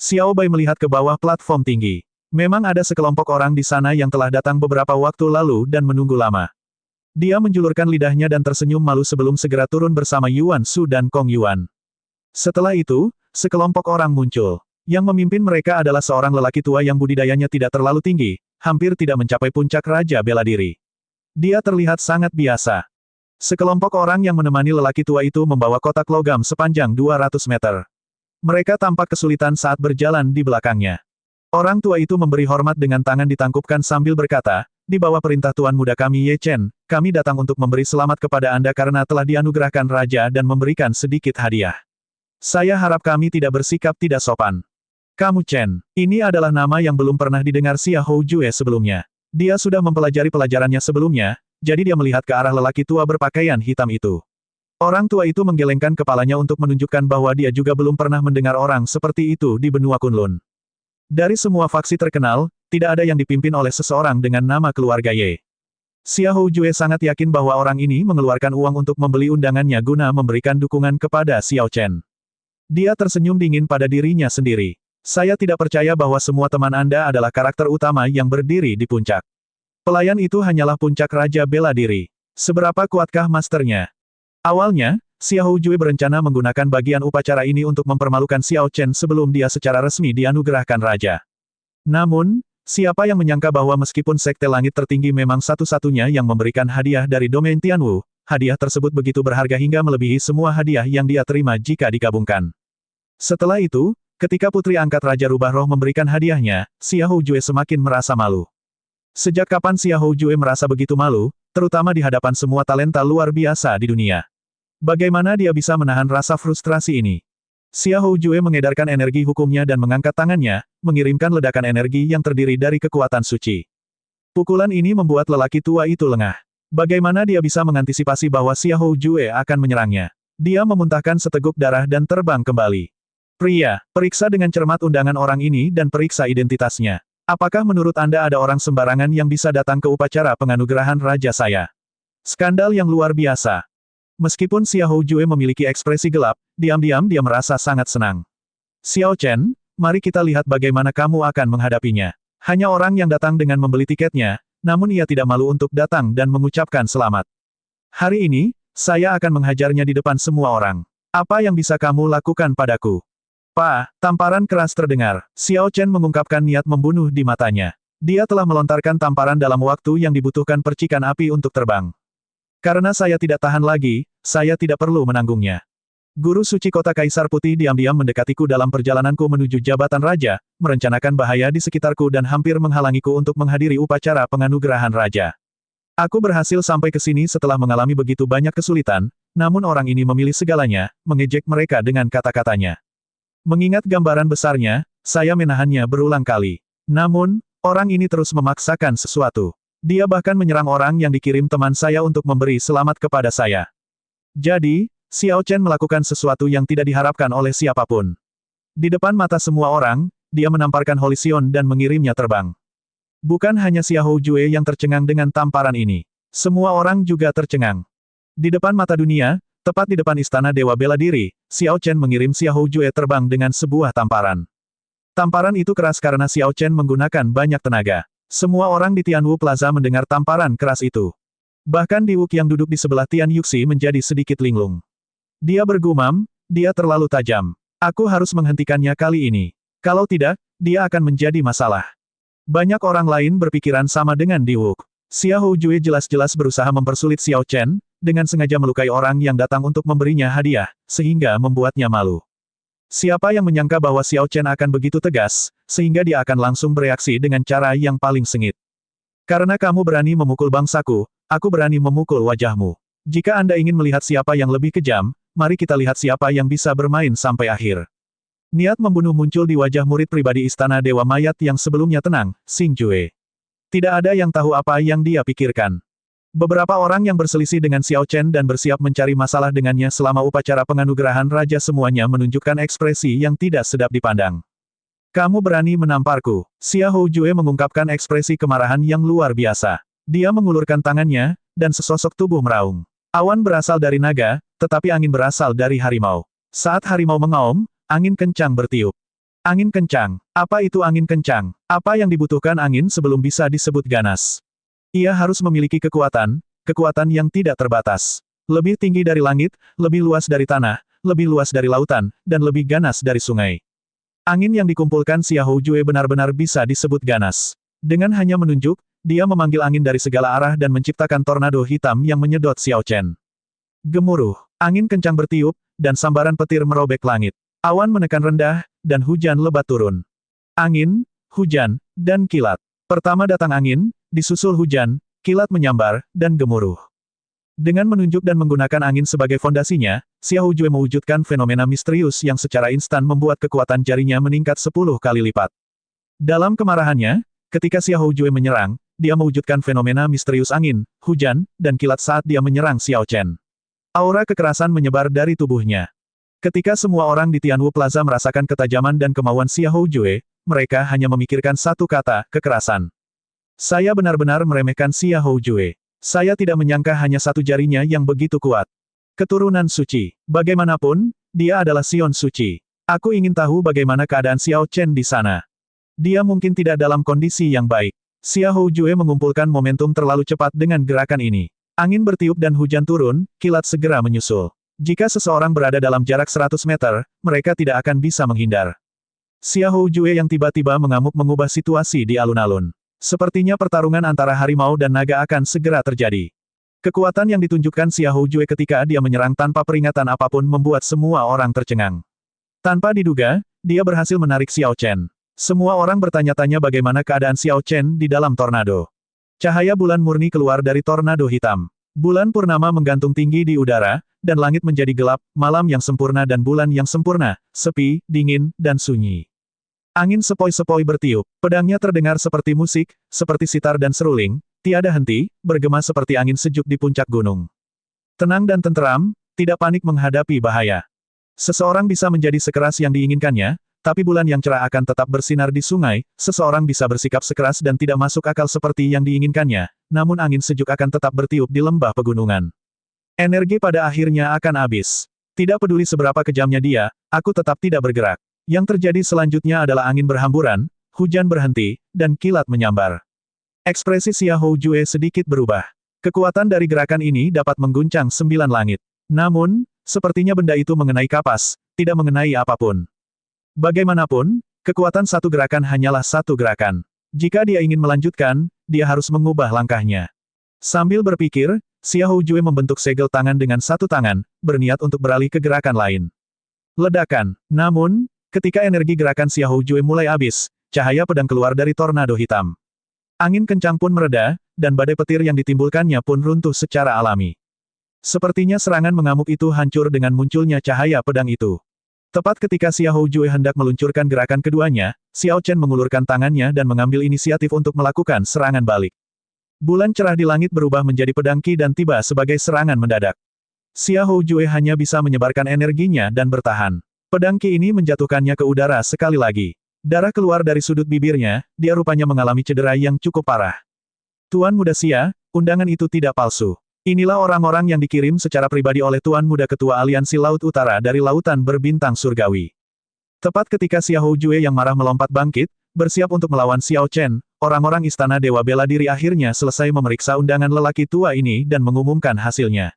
Xiao Bai melihat ke bawah platform tinggi. Memang ada sekelompok orang di sana yang telah datang beberapa waktu lalu dan menunggu lama. Dia menjulurkan lidahnya dan tersenyum malu sebelum segera turun bersama Yuan Shu dan Kong Yuan. Setelah itu, sekelompok orang muncul. Yang memimpin mereka adalah seorang lelaki tua yang budidayanya tidak terlalu tinggi, hampir tidak mencapai puncak raja bela diri. Dia terlihat sangat biasa. Sekelompok orang yang menemani lelaki tua itu membawa kotak logam sepanjang 200 meter. Mereka tampak kesulitan saat berjalan di belakangnya. Orang tua itu memberi hormat dengan tangan ditangkupkan sambil berkata, "Di bawah perintah Tuan Muda kami Ye Chen, kami datang untuk memberi selamat kepada Anda karena telah dianugerahkan raja dan memberikan sedikit hadiah. Saya harap kami tidak bersikap tidak sopan." Kamu Chen. Ini adalah nama yang belum pernah didengar Xia Houjue sebelumnya. Dia sudah mempelajari pelajarannya sebelumnya, jadi dia melihat ke arah lelaki tua berpakaian hitam itu. Orang tua itu menggelengkan kepalanya untuk menunjukkan bahwa dia juga belum pernah mendengar orang seperti itu di benua Kunlun. Dari semua faksi terkenal, tidak ada yang dipimpin oleh seseorang dengan nama keluarga Ye. Xia Houjue sangat yakin bahwa orang ini mengeluarkan uang untuk membeli undangannya guna memberikan dukungan kepada Xiao Chen. Dia tersenyum dingin pada dirinya sendiri. Saya tidak percaya bahwa semua teman Anda adalah karakter utama yang berdiri di puncak. Pelayan itu hanyalah puncak raja bela diri. Seberapa kuatkah masternya? Awalnya, Xia Houjue berencana menggunakan bagian upacara ini untuk mempermalukan Xiao Chen sebelum dia secara resmi dianugerahkan raja. Namun, siapa yang menyangka bahwa meskipun Sekte Langit Tertinggi memang satu-satunya yang memberikan hadiah dari domain Tianwu, hadiah tersebut begitu berharga hingga melebihi semua hadiah yang dia terima jika digabungkan. Setelah itu, ketika Putri Angkat Raja Rubah Roh memberikan hadiahnya, Xia Houjue semakin merasa malu. Sejak kapan Xia Houjue merasa begitu malu, terutama di hadapan semua talenta luar biasa di dunia? Bagaimana dia bisa menahan rasa frustrasi ini? Xia Houjue mengedarkan energi hukumnya dan mengangkat tangannya, mengirimkan ledakan energi yang terdiri dari kekuatan suci. Pukulan ini membuat lelaki tua itu lengah. Bagaimana dia bisa mengantisipasi bahwa Xia Houjue akan menyerangnya? Dia memuntahkan seteguk darah dan terbang kembali. Pria, periksa dengan cermat undangan orang ini dan periksa identitasnya. Apakah menurut Anda ada orang sembarangan yang bisa datang ke upacara penganugerahan raja saya? Skandal yang luar biasa. Meskipun Xia Houjue memiliki ekspresi gelap, diam-diam dia merasa sangat senang. Xiao Chen, mari kita lihat bagaimana kamu akan menghadapinya. Hanya orang yang datang dengan membeli tiketnya, namun ia tidak malu untuk datang dan mengucapkan selamat. Hari ini, saya akan menghajarnya di depan semua orang. Apa yang bisa kamu lakukan padaku? Pak, tamparan keras terdengar. Xiao Chen mengungkapkan niat membunuh di matanya. Dia telah melontarkan tamparan dalam waktu yang dibutuhkan percikan api untuk terbang. Karena saya tidak tahan lagi, saya tidak perlu menanggungnya. Guru suci kota Kaisar Putih diam-diam mendekatiku dalam perjalananku menuju jabatan raja, merencanakan bahaya di sekitarku dan hampir menghalangiku untuk menghadiri upacara penganugerahan raja. Aku berhasil sampai ke sini setelah mengalami begitu banyak kesulitan, namun orang ini memilih segalanya, mengejek mereka dengan kata-katanya. Mengingat gambaran besarnya, saya menahannya berulang kali. Namun, orang ini terus memaksakan sesuatu. Dia bahkan menyerang orang yang dikirim teman saya untuk memberi selamat kepada saya. Jadi, Xiao Chen melakukan sesuatu yang tidak diharapkan oleh siapapun. Di depan mata semua orang, dia menamparkan Holision dan mengirimnya terbang. Bukan hanya Xia Houjue yang tercengang dengan tamparan ini. Semua orang juga tercengang. Di depan mata dunia, tepat di depan Istana Dewa Bela Diri, Xiao Chen mengirim Xia Houjue terbang dengan sebuah tamparan. Tamparan itu keras karena Xiao Chen menggunakan banyak tenaga. Semua orang di Tianwu Plaza mendengar tamparan keras itu. Bahkan Di Wuk yang duduk di sebelah Tian Yuxi menjadi sedikit linglung. Dia bergumam, dia terlalu tajam. Aku harus menghentikannya kali ini. Kalau tidak, dia akan menjadi masalah. Banyak orang lain berpikiran sama dengan Di Wuk. Xia Houjue jelas-jelas berusaha mempersulit Xiao Chen, dengan sengaja melukai orang yang datang untuk memberinya hadiah, sehingga membuatnya malu. Siapa yang menyangka bahwa Xiao Chen akan begitu tegas, sehingga dia akan langsung bereaksi dengan cara yang paling sengit. Karena kamu berani memukul bangsaku, aku berani memukul wajahmu. Jika Anda ingin melihat siapa yang lebih kejam, mari kita lihat siapa yang bisa bermain sampai akhir. Niat membunuh muncul di wajah murid pribadi Istana Dewa Mayat yang sebelumnya tenang, Xing Jue. Tidak ada yang tahu apa yang dia pikirkan. Beberapa orang yang berselisih dengan Xiao Chen dan bersiap mencari masalah dengannya selama upacara penganugerahan raja semuanya menunjukkan ekspresi yang tidak sedap dipandang. Kamu berani menamparku. Xia Houjue mengungkapkan ekspresi kemarahan yang luar biasa. Dia mengulurkan tangannya, dan sesosok tubuh meraung. Awan berasal dari naga, tetapi angin berasal dari harimau. Saat harimau mengaum, angin kencang bertiup. Angin kencang. Apa itu angin kencang? Apa yang dibutuhkan angin sebelum bisa disebut ganas? Ia harus memiliki kekuatan yang tidak terbatas. Lebih tinggi dari langit, lebih luas dari tanah, lebih luas dari lautan, dan lebih ganas dari sungai. Angin yang dikumpulkan Xiahou Jue benar-benar bisa disebut ganas. Dengan hanya menunjuk, dia memanggil angin dari segala arah dan menciptakan tornado hitam yang menyedot Xiao Chen. Gemuruh. Angin kencang bertiup, dan sambaran petir merobek langit. Awan menekan rendah, dan hujan lebat turun. Angin, hujan, dan kilat. Pertama datang angin, disusul hujan, kilat menyambar, dan gemuruh. Dengan menunjuk dan menggunakan angin sebagai fondasinya, Xiahou Jue mewujudkan fenomena misterius yang secara instan membuat kekuatan jarinya meningkat 10 kali lipat. Dalam kemarahannya, ketika Xiahou Jue menyerang, dia mewujudkan fenomena misterius angin, hujan, dan kilat saat dia menyerang Xiao Chen. Aura kekerasan menyebar dari tubuhnya. Ketika semua orang di Tianwu Plaza merasakan ketajaman dan kemauan Xiahou Jue, mereka hanya memikirkan satu kata, kekerasan. Saya benar-benar meremehkan Xiahou Jue. Saya tidak menyangka hanya satu jarinya yang begitu kuat. Keturunan suci. Bagaimanapun, dia adalah Sion suci. Aku ingin tahu bagaimana keadaan Xiao Chen di sana. Dia mungkin tidak dalam kondisi yang baik. Xiahou Jue mengumpulkan momentum terlalu cepat dengan gerakan ini. Angin bertiup dan hujan turun, kilat segera menyusul. Jika seseorang berada dalam jarak 100 meter, mereka tidak akan bisa menghindar. Xiahou Jue yang tiba-tiba mengamuk mengubah situasi di alun-alun. Sepertinya pertarungan antara harimau dan naga akan segera terjadi. Kekuatan yang ditunjukkan Xiahou Jue ketika dia menyerang tanpa peringatan apapun membuat semua orang tercengang. Tanpa diduga, dia berhasil menarik Xiao Chen. Semua orang bertanya-tanya bagaimana keadaan Xiao Chen di dalam tornado. Cahaya bulan murni keluar dari tornado hitam. Bulan purnama menggantung tinggi di udara, dan langit menjadi gelap, malam yang sempurna dan bulan yang sempurna, sepi, dingin, dan sunyi. Angin sepoi-sepoi bertiup, pedangnya terdengar seperti musik, seperti sitar dan seruling, tiada henti, bergema seperti angin sejuk di puncak gunung. Tenang dan tenteram, tidak panik menghadapi bahaya. Seseorang bisa menjadi sekeras yang diinginkannya, tapi bulan yang cerah akan tetap bersinar di sungai, seseorang bisa bersikap sekeras dan tidak masuk akal seperti yang diinginkannya, namun angin sejuk akan tetap bertiup di lembah pegunungan. Energi pada akhirnya akan habis. Tidak peduli seberapa kejamnya dia, aku tetap tidak bergerak. Yang terjadi selanjutnya adalah angin berhamburan, hujan berhenti, dan kilat menyambar. Ekspresi Xiahou Jue sedikit berubah. Kekuatan dari gerakan ini dapat mengguncang 9 langit. Namun, sepertinya benda itu mengenai kapas, tidak mengenai apapun. Bagaimanapun, kekuatan satu gerakan hanyalah satu gerakan. Jika dia ingin melanjutkan, dia harus mengubah langkahnya. Sambil berpikir, Xiahou Jue membentuk segel tangan dengan satu tangan, berniat untuk beralih ke gerakan lain. Ledakan. Namun, ketika energi gerakan Xiahou Jue mulai habis, cahaya pedang keluar dari tornado hitam. Angin kencang pun mereda, dan badai petir yang ditimbulkannya pun runtuh secara alami. Sepertinya serangan mengamuk itu hancur dengan munculnya cahaya pedang itu. Tepat ketika Xiahou Jue hendak meluncurkan gerakan keduanya, Xiao Chen mengulurkan tangannya dan mengambil inisiatif untuk melakukan serangan balik. Bulan cerah di langit berubah menjadi pedang Qi dan tiba sebagai serangan mendadak. Xiahou Jue hanya bisa menyebarkan energinya dan bertahan. Pedang Qi ini menjatuhkannya ke udara sekali lagi. Darah keluar dari sudut bibirnya, dia rupanya mengalami cedera yang cukup parah. Tuan Muda Xia, undangan itu tidak palsu. Inilah orang-orang yang dikirim secara pribadi oleh Tuan Muda Ketua Aliansi Laut Utara dari Lautan Berbintang Surgawi. Tepat ketika Xiahou Jue yang marah melompat bangkit, bersiap untuk melawan Xiao Chen, orang-orang Istana Dewa Bela Diri akhirnya selesai memeriksa undangan lelaki tua ini dan mengumumkan hasilnya.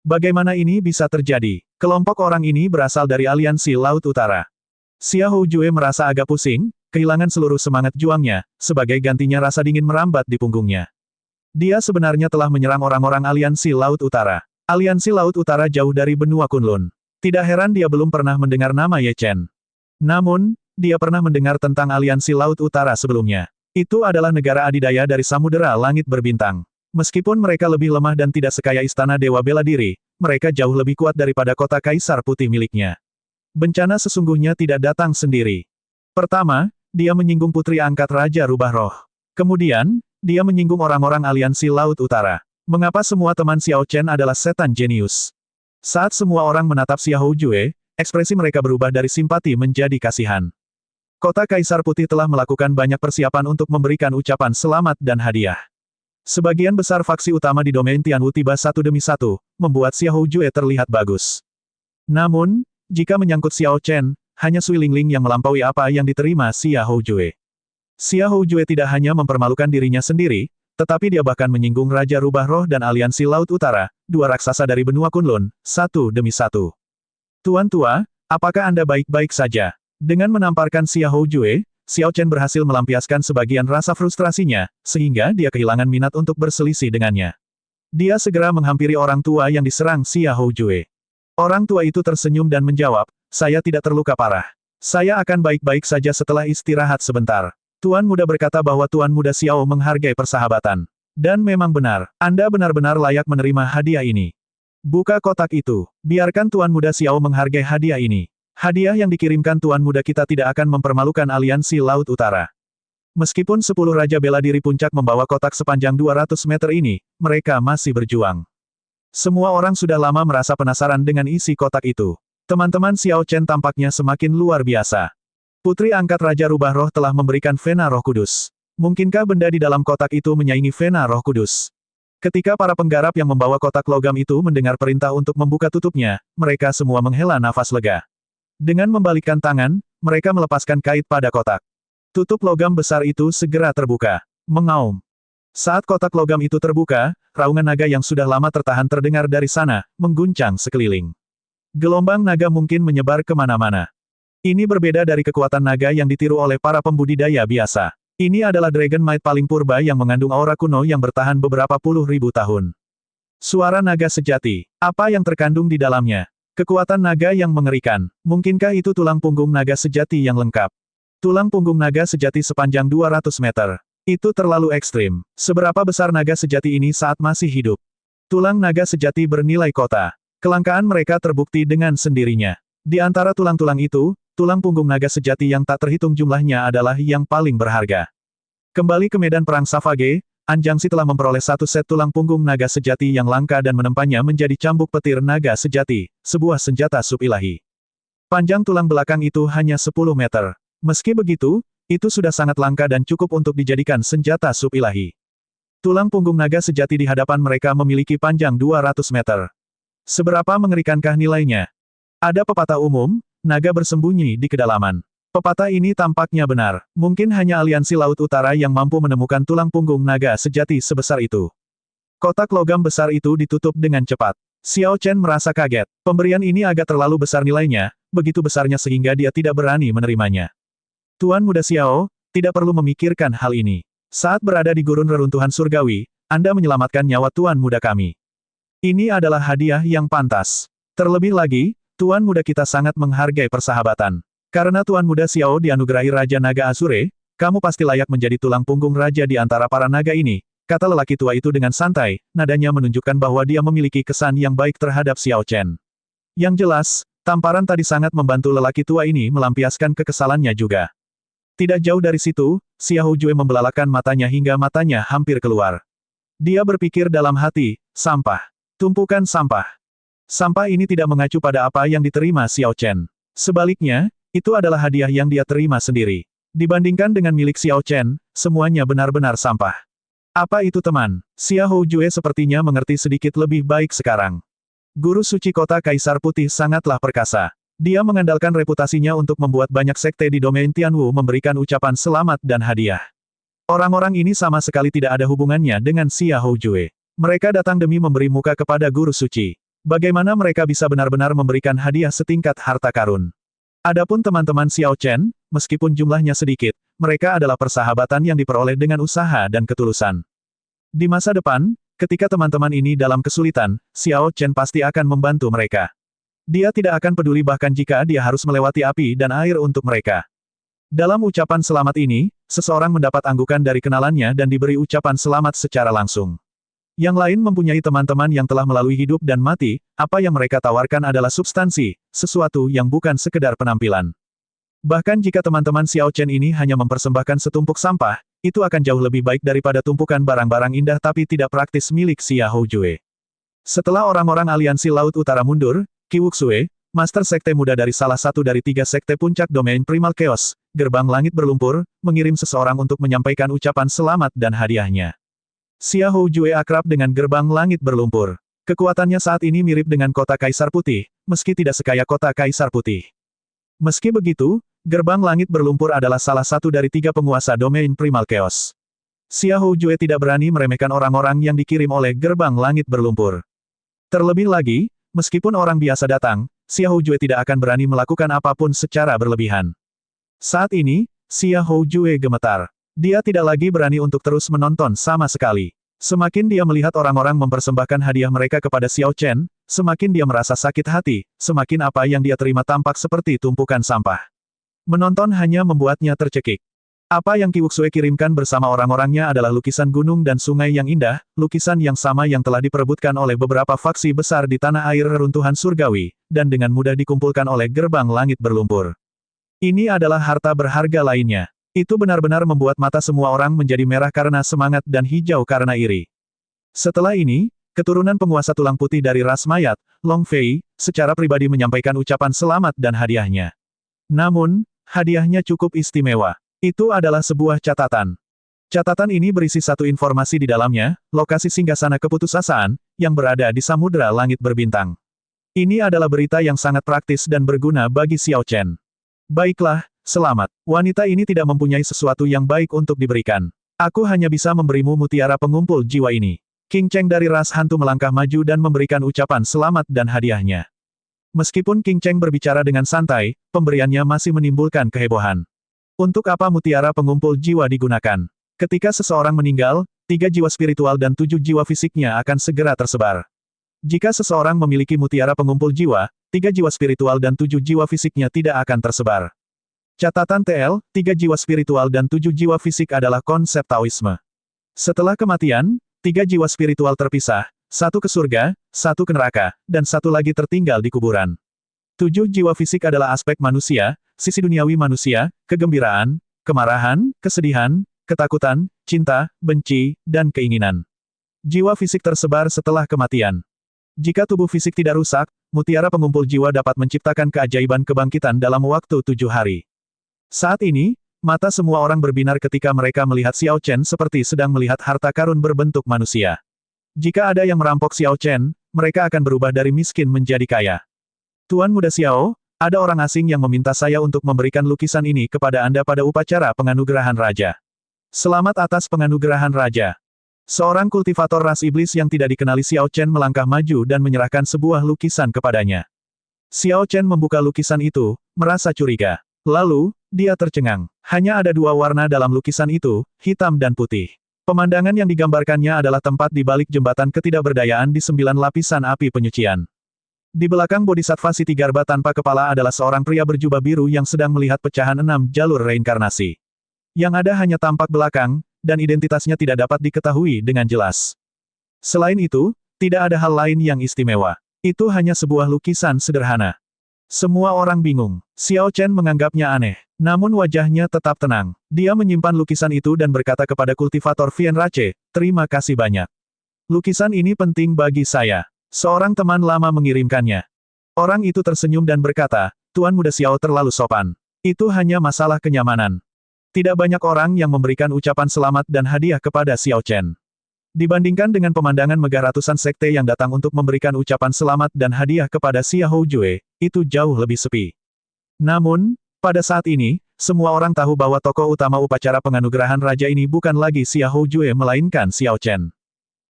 Bagaimana ini bisa terjadi? Kelompok orang ini berasal dari Aliansi Laut Utara. Xiahou Jue merasa agak pusing, kehilangan seluruh semangat juangnya, sebagai gantinya rasa dingin merambat di punggungnya. Dia sebenarnya telah menyerang orang-orang Aliansi Laut Utara. Aliansi Laut Utara jauh dari benua Kunlun. Tidak heran dia belum pernah mendengar nama Ye Chen. Namun, dia pernah mendengar tentang Aliansi Laut Utara sebelumnya. Itu adalah negara adidaya dari Samudera Langit Berbintang. Meskipun mereka lebih lemah dan tidak sekaya Istana Dewa Bela Diri, mereka jauh lebih kuat daripada kota Kaisar Putih miliknya. Bencana sesungguhnya tidak datang sendiri. Pertama, dia menyinggung putri angkat Raja Rubah Roh. Kemudian, dia menyinggung orang-orang Aliansi Laut Utara. Mengapa semua teman Xiao Chen adalah setan jenius? Saat semua orang menatap Xiahou Jue, ekspresi mereka berubah dari simpati menjadi kasihan. Kota Kaisar Putih telah melakukan banyak persiapan untuk memberikan ucapan selamat dan hadiah. Sebagian besar faksi utama di domain Tianwu tiba satu demi satu, membuat Xiahou Jue terlihat bagus. Namun, jika menyangkut Xiao Chen, hanya Sui Lingling yang melampaui apa yang diterima Xia Houjue. Xia Houjue tidak hanya mempermalukan dirinya sendiri, tetapi dia bahkan menyinggung Raja Rubah Roh dan Aliansi Laut Utara, dua raksasa dari benua Kunlun, satu demi satu. Tuan tua, apakah Anda baik-baik saja? Dengan menamparkan Xia Houjue, Xiao Chen berhasil melampiaskan sebagian rasa frustrasinya, sehingga dia kehilangan minat untuk berselisih dengannya. Dia segera menghampiri orang tua yang diserang Xia Houjue. Orang tua itu tersenyum dan menjawab, saya tidak terluka parah. Saya akan baik-baik saja setelah istirahat sebentar. Tuan muda berkata bahwa Tuan muda Xiao menghargai persahabatan. Dan memang benar, Anda benar-benar layak menerima hadiah ini. Buka kotak itu. Biarkan Tuan muda Xiao menghargai hadiah ini. Hadiah yang dikirimkan Tuan muda kita tidak akan mempermalukan Aliansi Laut Utara. Meskipun 10 Raja Bela Diri Puncak membawa kotak sepanjang 200 meter ini, mereka masih berjuang. Semua orang sudah lama merasa penasaran dengan isi kotak itu. Teman-teman Xiao Chen tampaknya semakin luar biasa. Putri angkat Raja Rubah Roh telah memberikan Vena Roh Kudus. Mungkinkah benda di dalam kotak itu menyaingi Vena Roh Kudus? Ketika para penggarap yang membawa kotak logam itu mendengar perintah untuk membuka tutupnya, mereka semua menghela nafas lega. Dengan membalikkan tangan, mereka melepaskan kait pada kotak. Tutup logam besar itu segera terbuka. Mengaum. Saat kotak logam itu terbuka, raungan naga yang sudah lama tertahan terdengar dari sana, mengguncang sekeliling. Gelombang naga mungkin menyebar kemana-mana. Ini berbeda dari kekuatan naga yang ditiru oleh para pembudidaya biasa. Ini adalah Dragon Might paling purba yang mengandung aura kuno yang bertahan beberapa puluh ribu tahun. Suara naga sejati. Apa yang terkandung di dalamnya? Kekuatan naga yang mengerikan. Mungkinkah itu tulang punggung naga sejati yang lengkap? Tulang punggung naga sejati sepanjang 200 meter. Itu terlalu ekstrim. Seberapa besar naga sejati ini saat masih hidup? Tulang naga sejati bernilai kota. Kelangkaan mereka terbukti dengan sendirinya. Di antara tulang-tulang itu, tulang punggung naga sejati yang tak terhitung jumlahnya adalah yang paling berharga. Kembali ke medan perang Savage, Anjangsi telah memperoleh satu set tulang punggung naga sejati yang langka dan menempanya menjadi cambuk petir naga sejati, sebuah senjata sub-ilahi. Panjang tulang belakang itu hanya 10 meter. Meski begitu, itu sudah sangat langka dan cukup untuk dijadikan senjata sub-ilahi. Tulang punggung naga sejati di hadapan mereka memiliki panjang 200 meter. Seberapa mengerikankah nilainya? Ada pepatah umum, naga bersembunyi di kedalaman. Pepatah ini tampaknya benar. Mungkin hanya Aliansi Laut Utara yang mampu menemukan tulang punggung naga sejati sebesar itu. Kotak logam besar itu ditutup dengan cepat. Xiao Chen merasa kaget. Pemberian ini agak terlalu besar nilainya, begitu besarnya sehingga dia tidak berani menerimanya. Tuan muda Xiao, tidak perlu memikirkan hal ini. Saat berada di gurun reruntuhan surgawi, Anda menyelamatkan nyawa Tuan muda kami. Ini adalah hadiah yang pantas. Terlebih lagi, Tuan muda kita sangat menghargai persahabatan. Karena Tuan muda Xiao dianugerahi Raja Naga Azure, kamu pasti layak menjadi tulang punggung raja di antara para naga ini, kata lelaki tua itu dengan santai, nadanya menunjukkan bahwa dia memiliki kesan yang baik terhadap Xiao Chen. Yang jelas, tamparan tadi sangat membantu lelaki tua ini melampiaskan kekesalannya juga. Tidak jauh dari situ, Xia Houjue membelalakan matanya hingga matanya hampir keluar. Dia berpikir dalam hati, sampah. Tumpukan sampah. Sampah ini tidak mengacu pada apa yang diterima Xiao Chen. Sebaliknya, itu adalah hadiah yang dia terima sendiri. Dibandingkan dengan milik Xiao Chen, semuanya benar-benar sampah. Apa itu teman? Xia Houjue sepertinya mengerti sedikit lebih baik sekarang. Guru suci kota Kaisar Putih sangatlah perkasa. Dia mengandalkan reputasinya untuk membuat banyak sekte di domain Tianwu memberikan ucapan selamat dan hadiah. Orang-orang ini sama sekali tidak ada hubungannya dengan Xia Houjue. Mereka datang demi memberi muka kepada guru suci. Bagaimana mereka bisa benar-benar memberikan hadiah setingkat harta karun? Adapun teman-teman Xiao Chen, meskipun jumlahnya sedikit, mereka adalah persahabatan yang diperoleh dengan usaha dan ketulusan. Di masa depan, ketika teman-teman ini dalam kesulitan, Xiao Chen pasti akan membantu mereka. Dia tidak akan peduli bahkan jika dia harus melewati api dan air untuk mereka. Dalam ucapan selamat ini, seseorang mendapat anggukan dari kenalannya dan diberi ucapan selamat secara langsung. Yang lain mempunyai teman-teman yang telah melalui hidup dan mati, apa yang mereka tawarkan adalah substansi, sesuatu yang bukan sekedar penampilan. Bahkan jika teman-teman Xiao Chen ini hanya mempersembahkan setumpuk sampah, itu akan jauh lebih baik daripada tumpukan barang-barang indah tapi tidak praktis milik Xia Houjue. Setelah orang-orang Aliansi Laut Utara mundur, Qi Wuxue, Master Sekte Muda dari salah satu dari 3 sekte puncak domain Primal Chaos, Gerbang Langit Berlumpur, mengirim seseorang untuk menyampaikan ucapan selamat dan hadiahnya. Xia Houjue akrab dengan Gerbang Langit Berlumpur. Kekuatannya saat ini mirip dengan kota Kaisar Putih, meski tidak sekaya kota Kaisar Putih. Meski begitu, gerbang langit berlumpur adalah salah satu dari 3 penguasa domain Primal Chaos. Xia Houjue tidak berani meremehkan orang-orang yang dikirim oleh gerbang langit berlumpur. Terlebih lagi, meskipun orang biasa datang, Xia Houjue tidak akan berani melakukan apapun secara berlebihan. Saat ini, Xia Houjue gemetar. Dia tidak lagi berani untuk terus menonton sama sekali. Semakin dia melihat orang-orang mempersembahkan hadiah mereka kepada Xiao Chen, semakin dia merasa sakit hati, semakin apa yang dia terima tampak seperti tumpukan sampah. Menonton hanya membuatnya tercekik. Apa yang Qi Wuxue kirimkan bersama orang-orangnya adalah lukisan gunung dan sungai yang indah, lukisan yang sama yang telah diperebutkan oleh beberapa faksi besar di tanah air reruntuhan surgawi, dan dengan mudah dikumpulkan oleh gerbang langit berlumpur. Ini adalah harta berharga lainnya. Itu benar-benar membuat mata semua orang menjadi merah karena semangat dan hijau karena iri. Setelah ini, keturunan penguasa tulang putih dari ras mayat, Long Fei, secara pribadi menyampaikan ucapan selamat dan hadiahnya. Namun, hadiahnya cukup istimewa. Itu adalah sebuah catatan. Catatan ini berisi satu informasi di dalamnya, lokasi singgasana keputusasaan, yang berada di Samudra Langit Berbintang. Ini adalah berita yang sangat praktis dan berguna bagi Xiao Chen. Baiklah, selamat. Wanita ini tidak mempunyai sesuatu yang baik untuk diberikan. Aku hanya bisa memberimu mutiara pengumpul jiwa ini. King Cheng dari ras hantu melangkah maju dan memberikan ucapan selamat dan hadiahnya. Meskipun King Cheng berbicara dengan santai, pemberiannya masih menimbulkan kehebohan. Untuk apa mutiara pengumpul jiwa digunakan? Ketika seseorang meninggal, 3 jiwa spiritual dan 7 jiwa fisiknya akan segera tersebar. Jika seseorang memiliki mutiara pengumpul jiwa, 3 jiwa spiritual dan 7 jiwa fisiknya tidak akan tersebar. Catatan TL, 3 jiwa spiritual dan 7 jiwa fisik adalah konsep Taoisme. Setelah kematian, 3 jiwa spiritual terpisah, 1 ke surga, 1 ke neraka, dan 1 lagi tertinggal di kuburan. 7 jiwa fisik adalah aspek manusia, sisi duniawi manusia, kegembiraan, kemarahan, kesedihan, ketakutan, cinta, benci, dan keinginan. Jiwa fisik tersebar setelah kematian. Jika tubuh fisik tidak rusak, mutiara pengumpul jiwa dapat menciptakan keajaiban kebangkitan dalam waktu 7 hari. Saat ini, mata semua orang berbinar ketika mereka melihat Xiao Chen seperti sedang melihat harta karun berbentuk manusia. Jika ada yang merampok Xiao Chen, mereka akan berubah dari miskin menjadi kaya. Tuan Muda Xiao, ada orang asing yang meminta saya untuk memberikan lukisan ini kepada Anda pada upacara penganugerahan raja. Selamat atas penganugerahan raja. Seorang kultivator ras iblis yang tidak dikenali Xiao Chen melangkah maju dan menyerahkan sebuah lukisan kepadanya. Xiao Chen membuka lukisan itu, merasa curiga. Lalu, dia tercengang. Hanya ada 2 warna dalam lukisan itu, hitam dan putih. Pemandangan yang digambarkannya adalah tempat di balik jembatan ketidakberdayaan di 9 lapisan api penyucian. Di belakang Bodhisattva Siti Garba tanpa kepala adalah seorang pria berjubah biru yang sedang melihat pecahan 6 jalur reinkarnasi. Yang ada hanya tampak belakang, dan identitasnya tidak dapat diketahui dengan jelas. Selain itu, tidak ada hal lain yang istimewa. Itu hanya sebuah lukisan sederhana. Semua orang bingung. Xiao Chen menganggapnya aneh. Namun wajahnya tetap tenang. Dia menyimpan lukisan itu dan berkata kepada kultivator Vien Rache, "Terima kasih banyak. Lukisan ini penting bagi saya. Seorang teman lama mengirimkannya." Orang itu tersenyum dan berkata, "Tuan Muda Xiao terlalu sopan. Itu hanya masalah kenyamanan." Tidak banyak orang yang memberikan ucapan selamat dan hadiah kepada Xiao Chen. Dibandingkan dengan pemandangan megah ratusan sekte yang datang untuk memberikan ucapan selamat dan hadiah kepada Xia Houjue, itu jauh lebih sepi. Namun, pada saat ini, semua orang tahu bahwa tokoh utama upacara penganugerahan raja ini bukan lagi Xia Houjue melainkan Xiao Chen.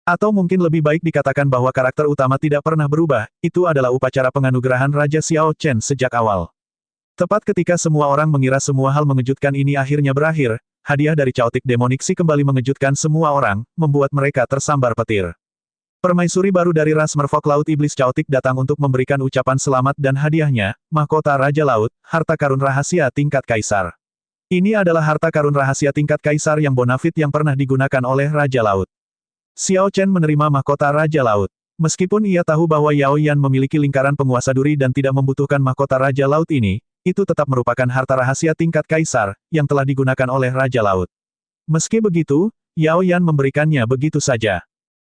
Atau mungkin lebih baik dikatakan bahwa karakter utama tidak pernah berubah, itu adalah upacara penganugerahan Raja Xiao Chen sejak awal. Tepat ketika semua orang mengira semua hal mengejutkan ini akhirnya berakhir, hadiah dari Chaotic Demonic Sea kembali mengejutkan semua orang, membuat mereka tersambar petir. Permaisuri baru dari ras merfok Laut Iblis Chaotic datang untuk memberikan ucapan selamat dan hadiahnya, mahkota Raja Laut, harta karun rahasia tingkat Kaisar. Ini adalah harta karun rahasia tingkat Kaisar yang bonafit yang pernah digunakan oleh Raja Laut. Xiao Chen menerima mahkota Raja Laut. Meskipun ia tahu bahwa Yao Yan memiliki lingkaran penguasa duri dan tidak membutuhkan mahkota Raja Laut ini, itu tetap merupakan harta rahasia tingkat Kaisar, yang telah digunakan oleh Raja Laut. Meski begitu, Yao Yan memberikannya begitu saja.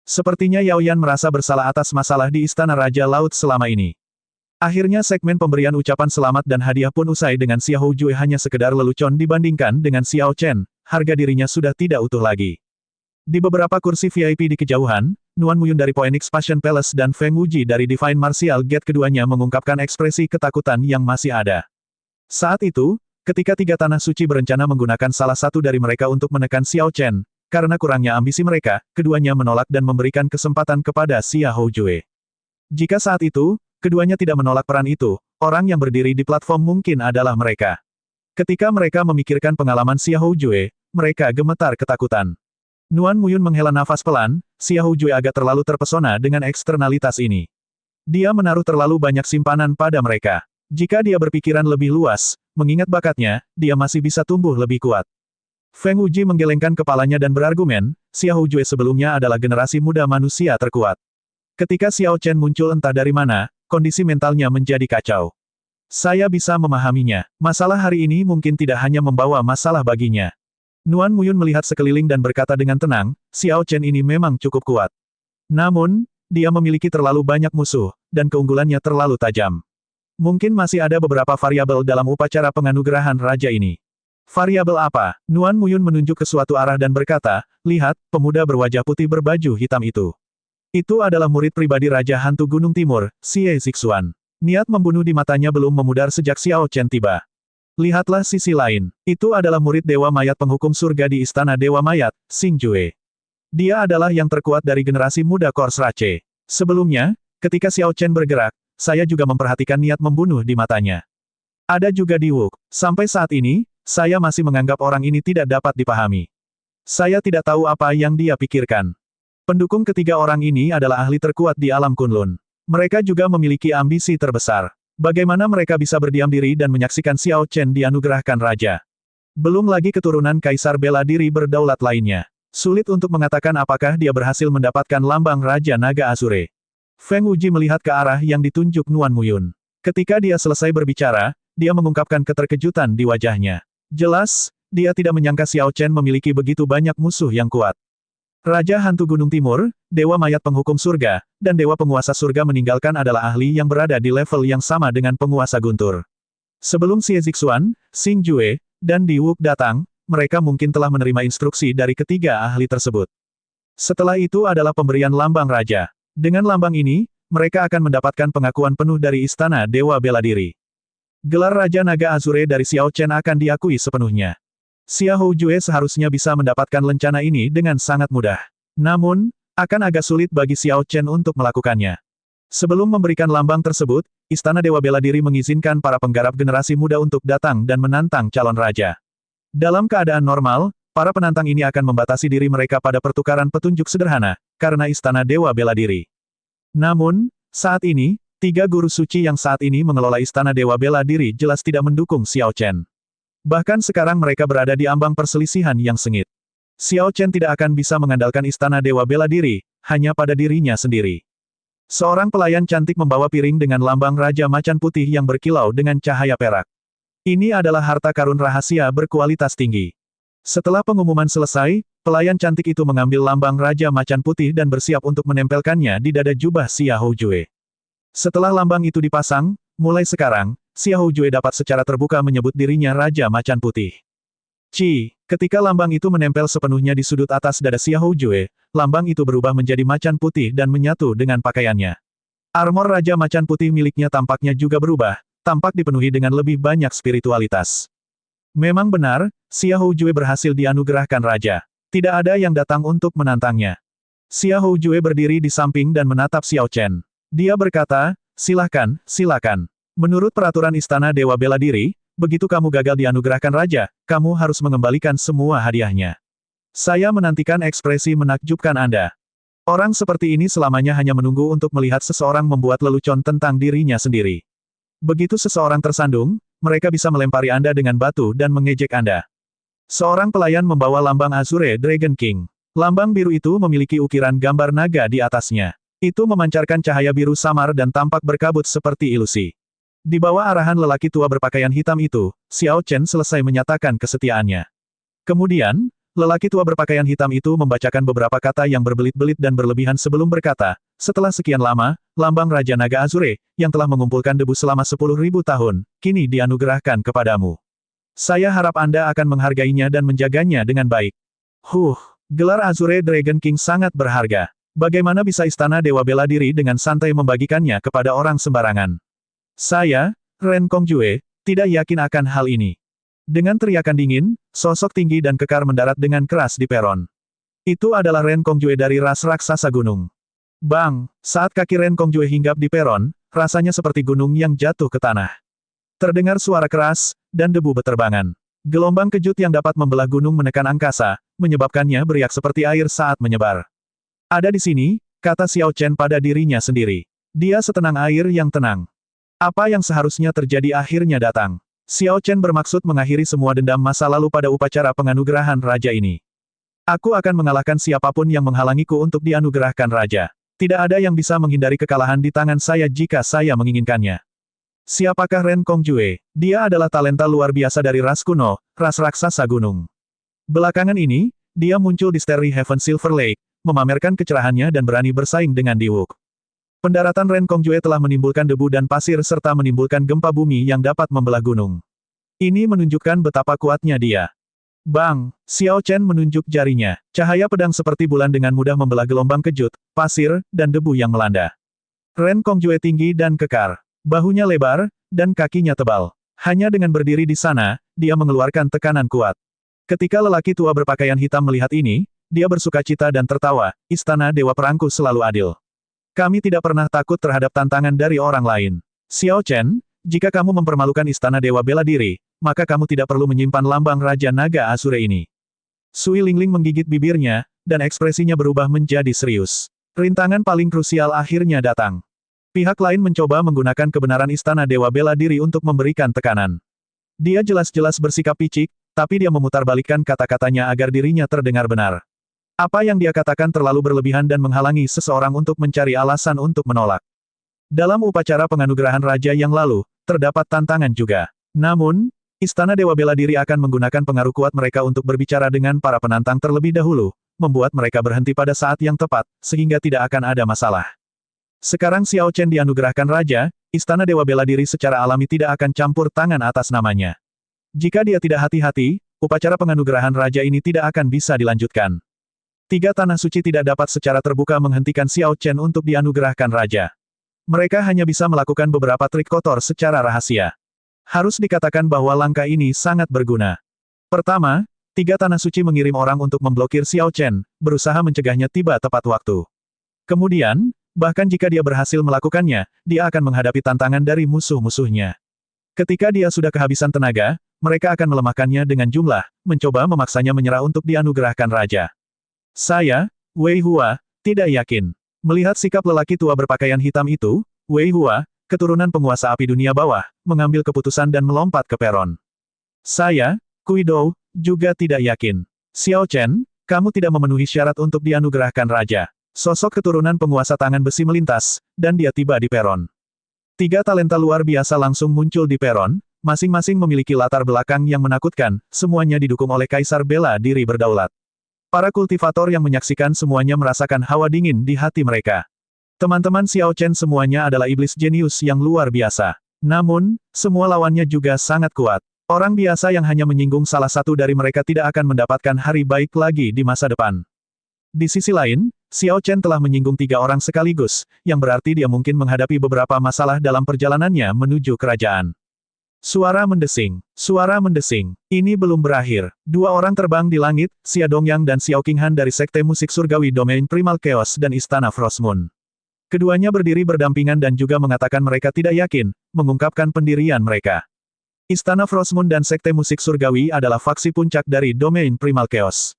Sepertinya Yao Yan merasa bersalah atas masalah di Istana Raja Laut selama ini. Akhirnya segmen pemberian ucapan selamat dan hadiah pun usai dengan Xia Houjue hanya sekedar lelucon dibandingkan dengan Xiao Chen, harga dirinya sudah tidak utuh lagi. Di beberapa kursi VIP di kejauhan, Nuan Muyun dari Phoenix Passion Palace dan Feng Wuji dari Divine Martial Gate keduanya mengungkapkan ekspresi ketakutan yang masih ada. Saat itu, ketika tiga tanah suci berencana menggunakan salah satu dari mereka untuk menekan Xiao Chen, karena kurangnya ambisi mereka, keduanya menolak dan memberikan kesempatan kepada Xia Houjue. Jika saat itu, keduanya tidak menolak peran itu, orang yang berdiri di platform mungkin adalah mereka. Ketika mereka memikirkan pengalaman Xia Houjue, mereka gemetar ketakutan. Nuan Muyun menghela nafas pelan, Xia Houjue agak terlalu terpesona dengan eksternalitas ini. Dia menaruh terlalu banyak simpanan pada mereka. Jika dia berpikiran lebih luas, mengingat bakatnya, dia masih bisa tumbuh lebih kuat. Feng Wuji menggelengkan kepalanya dan berargumen, Xia Houjue sebelumnya adalah generasi muda manusia terkuat. Ketika Xiao Chen muncul entah dari mana, kondisi mentalnya menjadi kacau. Saya bisa memahaminya. Masalah hari ini mungkin tidak hanya membawa masalah baginya. Nuan Muyun melihat sekeliling dan berkata dengan tenang, Xiao Chen ini memang cukup kuat. Namun, dia memiliki terlalu banyak musuh, dan keunggulannya terlalu tajam. Mungkin masih ada beberapa variabel dalam upacara penganugerahan raja ini. Variabel apa? Nuan Muyun menunjuk ke suatu arah dan berkata, lihat, pemuda berwajah putih berbaju hitam itu. Itu adalah murid pribadi Raja Hantu Gunung Timur, Xie Zixuan. Niat membunuh di matanya belum memudar sejak Xiao Chen tiba. Lihatlah sisi lain. Itu adalah murid Dewa Mayat penghukum surga di Istana Dewa Mayat, Xing Jue. Dia adalah yang terkuat dari generasi muda Kors Rache. Sebelumnya, ketika Xiao Chen bergerak, saya juga memperhatikan niat membunuh di matanya. Ada juga Di Wuk. Sampai saat ini, saya masih menganggap orang ini tidak dapat dipahami. Saya tidak tahu apa yang dia pikirkan. Pendukung ketiga orang ini adalah ahli terkuat di alam Kunlun. Mereka juga memiliki ambisi terbesar. Bagaimana mereka bisa berdiam diri dan menyaksikan Xiao Chen dianugerahkan raja? Belum lagi keturunan kaisar bela diri berdaulat lainnya. Sulit untuk mengatakan apakah dia berhasil mendapatkan lambang Raja Naga Azure. Feng Wuji melihat ke arah yang ditunjuk Nuan Muyun. Ketika dia selesai berbicara, dia mengungkapkan keterkejutan di wajahnya. Jelas, dia tidak menyangka Xiao Chen memiliki begitu banyak musuh yang kuat. Raja Hantu Gunung Timur, Dewa Mayat Penghukum Surga, dan Dewa Penguasa Surga meninggalkan adalah ahli yang berada di level yang sama dengan Penguasa Guntur. Sebelum Xie Zixuan, Xing Jue, dan Di Wuk datang, mereka mungkin telah menerima instruksi dari ketiga ahli tersebut. Setelah itu adalah pemberian lambang raja. Dengan lambang ini, mereka akan mendapatkan pengakuan penuh dari Istana Dewa Bela Diri. Gelar Raja Naga Azure dari Xiao Chen akan diakui sepenuhnya. Xia Houjue seharusnya bisa mendapatkan lencana ini dengan sangat mudah. Namun, akan agak sulit bagi Xiao Chen untuk melakukannya. Sebelum memberikan lambang tersebut, Istana Dewa Bela Diri mengizinkan para penggarap generasi muda untuk datang dan menantang calon raja. Dalam keadaan normal, para penantang ini akan membatasi diri mereka pada pertukaran petunjuk sederhana, karena Istana Dewa Bela Diri. Namun, saat ini, tiga guru suci yang saat ini mengelola Istana Dewa Bela Diri jelas tidak mendukung Xiao Chen. Bahkan sekarang mereka berada di ambang perselisihan yang sengit. Xiao Chen tidak akan bisa mengandalkan Istana Dewa Bela Diri, hanya pada dirinya sendiri. Seorang pelayan cantik membawa piring dengan lambang Raja Macan Putih yang berkilau dengan cahaya perak. Ini adalah harta karun rahasia berkualitas tinggi. Setelah pengumuman selesai, pelayan cantik itu mengambil lambang Raja Macan Putih dan bersiap untuk menempelkannya di dada jubah Xia Houjue. Setelah lambang itu dipasang, mulai sekarang, Xia Houjue dapat secara terbuka menyebut dirinya Raja Macan Putih. Ketika lambang itu menempel sepenuhnya di sudut atas dada Xia Houjue, lambang itu berubah menjadi macan putih dan menyatu dengan pakaiannya. Armor Raja Macan Putih miliknya tampaknya juga berubah, tampak dipenuhi dengan lebih banyak spiritualitas. Memang benar, Xia Houjue berhasil dianugerahkan raja. Tidak ada yang datang untuk menantangnya. Xia Houjue berdiri di samping dan menatap Xiao Chen. Dia berkata, silakan, silakan. Menurut peraturan Istana Dewa Bela Diri, begitu kamu gagal dianugerahkan raja, kamu harus mengembalikan semua hadiahnya. Saya menantikan ekspresi menakjubkan Anda. Orang seperti ini selamanya hanya menunggu untuk melihat seseorang membuat lelucon tentang dirinya sendiri. Begitu seseorang tersandung, mereka bisa melempari Anda dengan batu dan mengejek Anda. Seorang pelayan membawa lambang Azure Dragon King. Lambang biru itu memiliki ukiran gambar naga di atasnya. Itu memancarkan cahaya biru samar dan tampak berkabut seperti ilusi. Di bawah arahan lelaki tua berpakaian hitam itu, Xiao Chen selesai menyatakan kesetiaannya. Kemudian, lelaki tua berpakaian hitam itu membacakan beberapa kata yang berbelit-belit dan berlebihan sebelum berkata, setelah sekian lama, lambang Raja Naga Azure, yang telah mengumpulkan debu selama 10.000 tahun, kini dianugerahkan kepadamu. Saya harap Anda akan menghargainya dan menjaganya dengan baik. Gelar Azure Dragon King sangat berharga. Bagaimana bisa Istana Dewa Bela Diri dengan santai membagikannya kepada orang sembarangan? Saya, Ren Kongjue, Tidak yakin akan hal ini. Dengan teriakan dingin, sosok tinggi dan kekar mendarat dengan keras di peron. Itu adalah Ren Kongjue dari ras raksasa gunung. Bang! Saat kaki Ren Kongjue hinggap di peron, rasanya seperti gunung yang jatuh ke tanah. Terdengar suara keras, dan debu beterbangan. Gelombang kejut yang dapat membelah gunung menekan angkasa, menyebabkannya beriak seperti air saat menyebar. Ada di sini, kata Xiao Chen pada dirinya sendiri. Dia setenang air yang tenang. Apa yang seharusnya terjadi akhirnya datang. Xiao Chen bermaksud mengakhiri semua dendam masa lalu pada upacara penganugerahan raja ini. Aku akan mengalahkan siapapun yang menghalangiku untuk dianugerahkan raja. Tidak ada yang bisa menghindari kekalahan di tangan saya jika saya menginginkannya. Siapakah Ren Kongjue? Dia adalah talenta luar biasa dari ras kuno, ras raksasa gunung. Belakangan ini, dia muncul di Starry Heaven Silver Lake, memamerkan kecerahannya dan berani bersaing dengan Diwuk. Pendaratan Ren Kongjue telah menimbulkan debu dan pasir serta menimbulkan gempa bumi yang dapat membelah gunung. Ini menunjukkan betapa kuatnya dia. Bang! Xiao Chen menunjuk jarinya. Cahaya pedang seperti bulan dengan mudah membelah gelombang kejut, pasir, dan debu yang melanda. Ren Kongjue tinggi dan kekar. Bahunya lebar, dan kakinya tebal. Hanya dengan berdiri di sana, dia mengeluarkan tekanan kuat. Ketika lelaki tua berpakaian hitam melihat ini, dia bersukacita dan tertawa. Istana Dewa Perangku selalu adil. Kami tidak pernah takut terhadap tantangan dari orang lain. Xiao Chen, jika kamu mempermalukan Istana Dewa Bela Diri, maka kamu tidak perlu menyimpan lambang Raja Naga Asura ini. Sui Lingling menggigit bibirnya, dan ekspresinya berubah menjadi serius. Rintangan paling krusial akhirnya datang. Pihak lain mencoba menggunakan kebenaran Istana Dewa Bela Diri untuk memberikan tekanan. Dia jelas-jelas bersikap picik, tapi dia memutarbalikkan kata-katanya agar dirinya terdengar benar. Apa yang dia katakan terlalu berlebihan dan menghalangi seseorang untuk mencari alasan untuk menolak. Dalam upacara penganugerahan raja yang lalu, terdapat tantangan juga. Namun, Istana Dewa Bela Diri akan menggunakan pengaruh kuat mereka untuk berbicara dengan para penantang terlebih dahulu, membuat mereka berhenti pada saat yang tepat, sehingga tidak akan ada masalah. Sekarang Xiao Chen dianugerahkan raja, Istana Dewa Bela Diri secara alami tidak akan campur tangan atas namanya. Jika dia tidak hati-hati, upacara penganugerahan raja ini tidak akan bisa dilanjutkan. 3 tanah suci tidak dapat secara terbuka menghentikan Xiao Chen untuk dianugerahkan raja. Mereka hanya bisa melakukan beberapa trik kotor secara rahasia. Harus dikatakan bahwa langkah ini sangat berguna. Pertama, 3 tanah suci mengirim orang untuk memblokir Xiao Chen, berusaha mencegahnya tiba tepat waktu. Kemudian, bahkan jika dia berhasil melakukannya, dia akan menghadapi tantangan dari musuh-musuhnya. Ketika dia sudah kehabisan tenaga, mereka akan melemahkannya dengan jumlah, mencoba memaksanya menyerah untuk dianugerahkan raja. Saya, Wei Hua, tidak yakin. Melihat sikap lelaki tua berpakaian hitam itu, Wei Hua, keturunan penguasa api dunia bawah, mengambil keputusan dan melompat ke peron. Saya, Kui Dou, juga tidak yakin. Xiao Chen, kamu tidak memenuhi syarat untuk dianugerahkan raja. Sosok keturunan penguasa tangan besi melintas, dan dia tiba di peron. 3 talenta luar biasa langsung muncul di peron, masing-masing memiliki latar belakang yang menakutkan, semuanya didukung oleh Kaisar Bela Diri Berdaulat. Para kultivator yang menyaksikan semuanya merasakan hawa dingin di hati mereka. Teman-teman Xiao Chen semuanya adalah iblis jenius yang luar biasa. Namun, semua lawannya juga sangat kuat. Orang biasa yang hanya menyinggung salah satu dari mereka tidak akan mendapatkan hari baik lagi di masa depan. Di sisi lain, Xiao Chen telah menyinggung 3 orang sekaligus, yang berarti dia mungkin menghadapi beberapa masalah dalam perjalanannya menuju kerajaan. Suara mendesing. Suara mendesing. Ini belum berakhir. 2 orang terbang di langit, Xia Dongyang dan Xiao Qinghan dari Sekte Musik Surgawi Domain Primal Chaos dan Istana Frost Moon. Keduanya berdiri berdampingan dan juga mengatakan mereka tidak yakin, mengungkapkan pendirian mereka. Istana Frost Moon dan Sekte Musik Surgawi adalah faksi puncak dari Domain Primal Chaos.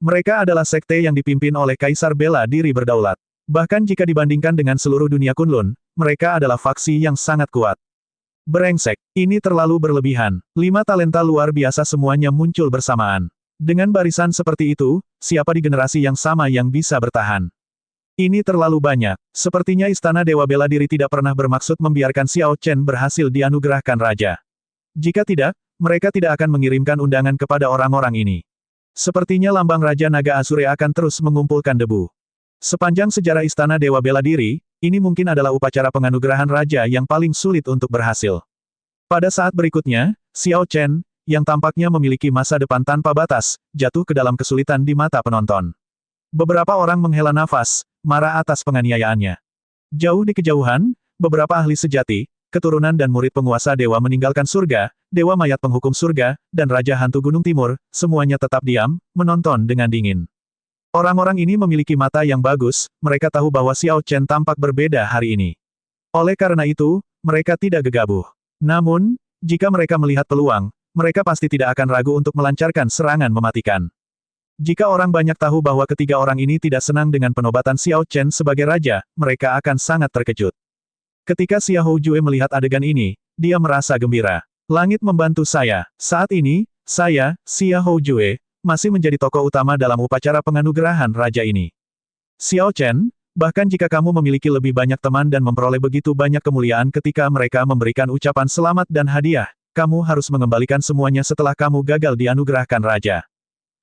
Mereka adalah sekte yang dipimpin oleh Kaisar Bela Diri Berdaulat. Bahkan jika dibandingkan dengan seluruh dunia Kunlun, mereka adalah faksi yang sangat kuat. Brengsek, ini terlalu berlebihan. 5 talenta luar biasa semuanya muncul bersamaan. Dengan barisan seperti itu, siapa di generasi yang sama yang bisa bertahan? Ini terlalu banyak. Sepertinya Istana Dewa Bela Diri tidak pernah bermaksud membiarkan Xiao Chen berhasil dianugerahkan raja. Jika tidak, mereka tidak akan mengirimkan undangan kepada orang-orang ini. Sepertinya lambang Raja Naga Asura akan terus mengumpulkan debu. Sepanjang sejarah Istana Dewa Bela Diri, ini mungkin adalah upacara penganugerahan raja yang paling sulit untuk berhasil. Pada saat berikutnya, Xiao Chen, yang tampaknya memiliki masa depan tanpa batas, jatuh ke dalam kesulitan di mata penonton. Beberapa orang menghela nafas, marah atas penganiayaannya. Jauh di kejauhan, beberapa ahli sejati, keturunan dan murid penguasa dewa meninggalkan surga, dewa mayat penghukum surga, dan Raja Hantu Gunung Timur, semuanya tetap diam, menonton dengan dingin. Orang-orang ini memiliki mata yang bagus, mereka tahu bahwa Xiao Chen tampak berbeda hari ini. Oleh karena itu, mereka tidak gegabah. Namun, jika mereka melihat peluang, mereka pasti tidak akan ragu untuk melancarkan serangan mematikan. Jika orang banyak tahu bahwa ketiga orang ini tidak senang dengan penobatan Xiao Chen sebagai raja, mereka akan sangat terkejut. Ketika Xia Houjue melihat adegan ini, dia merasa gembira. Langit membantu saya. Saat ini, saya, Xia Houjue, masih menjadi tokoh utama dalam upacara penganugerahan raja ini. Xiao Chen, bahkan jika kamu memiliki lebih banyak teman dan memperoleh begitu banyak kemuliaan ketika mereka memberikan ucapan selamat dan hadiah, kamu harus mengembalikan semuanya setelah kamu gagal dianugerahkan raja.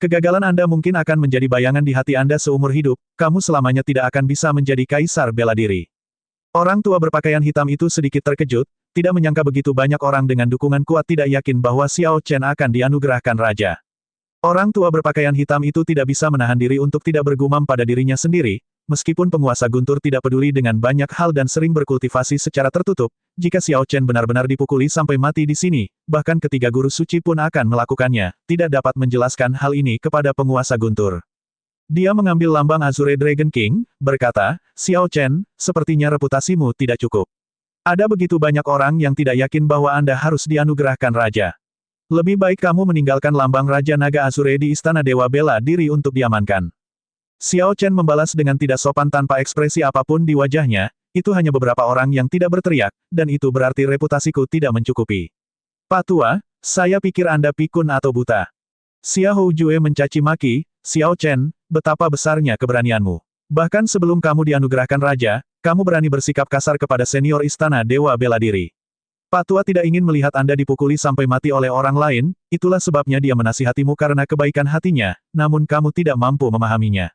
Kegagalan Anda mungkin akan menjadi bayangan di hati Anda seumur hidup, kamu selamanya tidak akan bisa menjadi kaisar bela diri. Orang tua berpakaian hitam itu sedikit terkejut, tidak menyangka begitu banyak orang dengan dukungan kuat tidak yakin bahwa Xiao Chen akan dianugerahkan raja. Orang tua berpakaian hitam itu tidak bisa menahan diri untuk tidak bergumam pada dirinya sendiri, meskipun penguasa Guntur tidak peduli dengan banyak hal dan sering berkultivasi secara tertutup, jika Xiao Chen benar-benar dipukuli sampai mati di sini, bahkan ketiga guru suci pun akan melakukannya, tidak dapat menjelaskan hal ini kepada penguasa Guntur. Dia mengambil lambang Azure Dragon King, berkata, Xiao Chen, sepertinya reputasimu tidak cukup. Ada begitu banyak orang yang tidak yakin bahwa Anda harus dianugerahkan raja. Lebih baik kamu meninggalkan lambang Raja Naga Azure di Istana Dewa Bela Diri untuk diamankan. Xiao Chen membalas dengan tidak sopan tanpa ekspresi apapun di wajahnya, itu hanya beberapa orang yang tidak berteriak, dan itu berarti reputasiku tidak mencukupi. Pak Tua, saya pikir Anda pikun atau buta. Xia Houjue mencaci maki, Xiao Chen, betapa besarnya keberanianmu. Bahkan sebelum kamu dianugerahkan raja, kamu berani bersikap kasar kepada senior Istana Dewa Bela Diri. Pak Tua tidak ingin melihat Anda dipukuli sampai mati oleh orang lain, itulah sebabnya dia menasihatimu karena kebaikan hatinya, namun kamu tidak mampu memahaminya.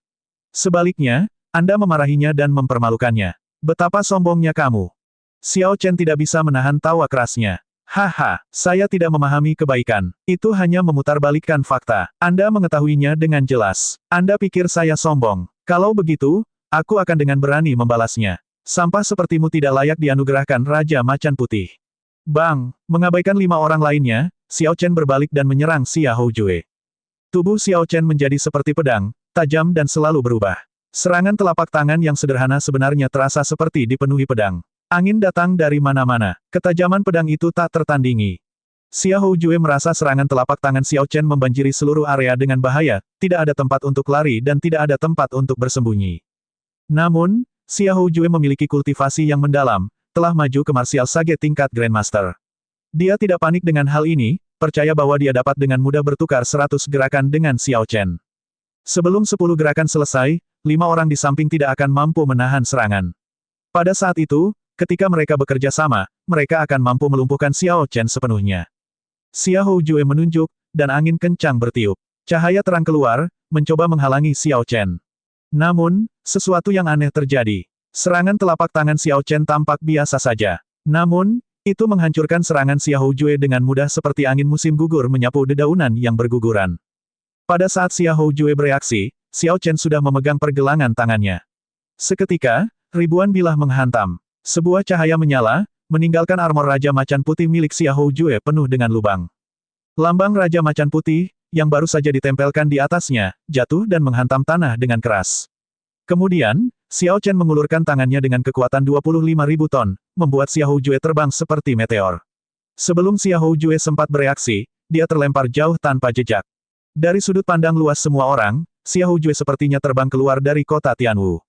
Sebaliknya, Anda memarahinya dan mempermalukannya. Betapa sombongnya kamu. Xiao Chen tidak bisa menahan tawa kerasnya. Haha, saya tidak memahami kebaikan. Itu hanya memutarbalikkan fakta. Anda mengetahuinya dengan jelas. Anda pikir saya sombong. Kalau begitu, aku akan dengan berani membalasnya. Sampah sepertimu tidak layak dianugerahkan Raja Macan Putih. Bang, mengabaikan 5 orang lainnya, Xiao Chen berbalik dan menyerang Xia Houjue. Tubuh Xiao Chen menjadi seperti pedang, tajam dan selalu berubah. Serangan telapak tangan yang sederhana sebenarnya terasa seperti dipenuhi pedang. Angin datang dari mana-mana. Ketajaman pedang itu tak tertandingi. Xia Houjue merasa serangan telapak tangan Xiao Chen membanjiri seluruh area dengan bahaya, tidak ada tempat untuk lari dan tidak ada tempat untuk bersembunyi. Namun, Xia Houjue memiliki kultivasi yang mendalam, telah maju ke martial sage tingkat Grandmaster. Dia tidak panik dengan hal ini, percaya bahwa dia dapat dengan mudah bertukar 100 gerakan dengan Xiao Chen. Sebelum 10 gerakan selesai, 5 orang di samping tidak akan mampu menahan serangan. Pada saat itu, ketika mereka bekerja sama, mereka akan mampu melumpuhkan Xiao Chen sepenuhnya. Xia Houjue menunjuk, dan angin kencang bertiup. Cahaya terang keluar, mencoba menghalangi Xiao Chen. Namun, sesuatu yang aneh terjadi. Serangan telapak tangan Xiao Chen tampak biasa saja. Namun, itu menghancurkan serangan Xia Houjue dengan mudah seperti angin musim gugur menyapu dedaunan yang berguguran. Pada saat Xia Houjue bereaksi, Xiao Chen sudah memegang pergelangan tangannya. Seketika, ribuan bilah menghantam. Sebuah cahaya menyala, meninggalkan armor Raja Macan Putih milik Xia Houjue penuh dengan lubang. Lambang Raja Macan Putih, yang baru saja ditempelkan di atasnya, jatuh dan menghantam tanah dengan keras. Kemudian, Xiao Chen mengulurkan tangannya dengan kekuatan 25.000 ton, membuat Xia Houjue terbang seperti meteor. Sebelum Xia Houjue sempat bereaksi, dia terlempar jauh tanpa jejak. Dari sudut pandang luas semua orang, Xia Houjue sepertinya terbang keluar dari kota Tianwu.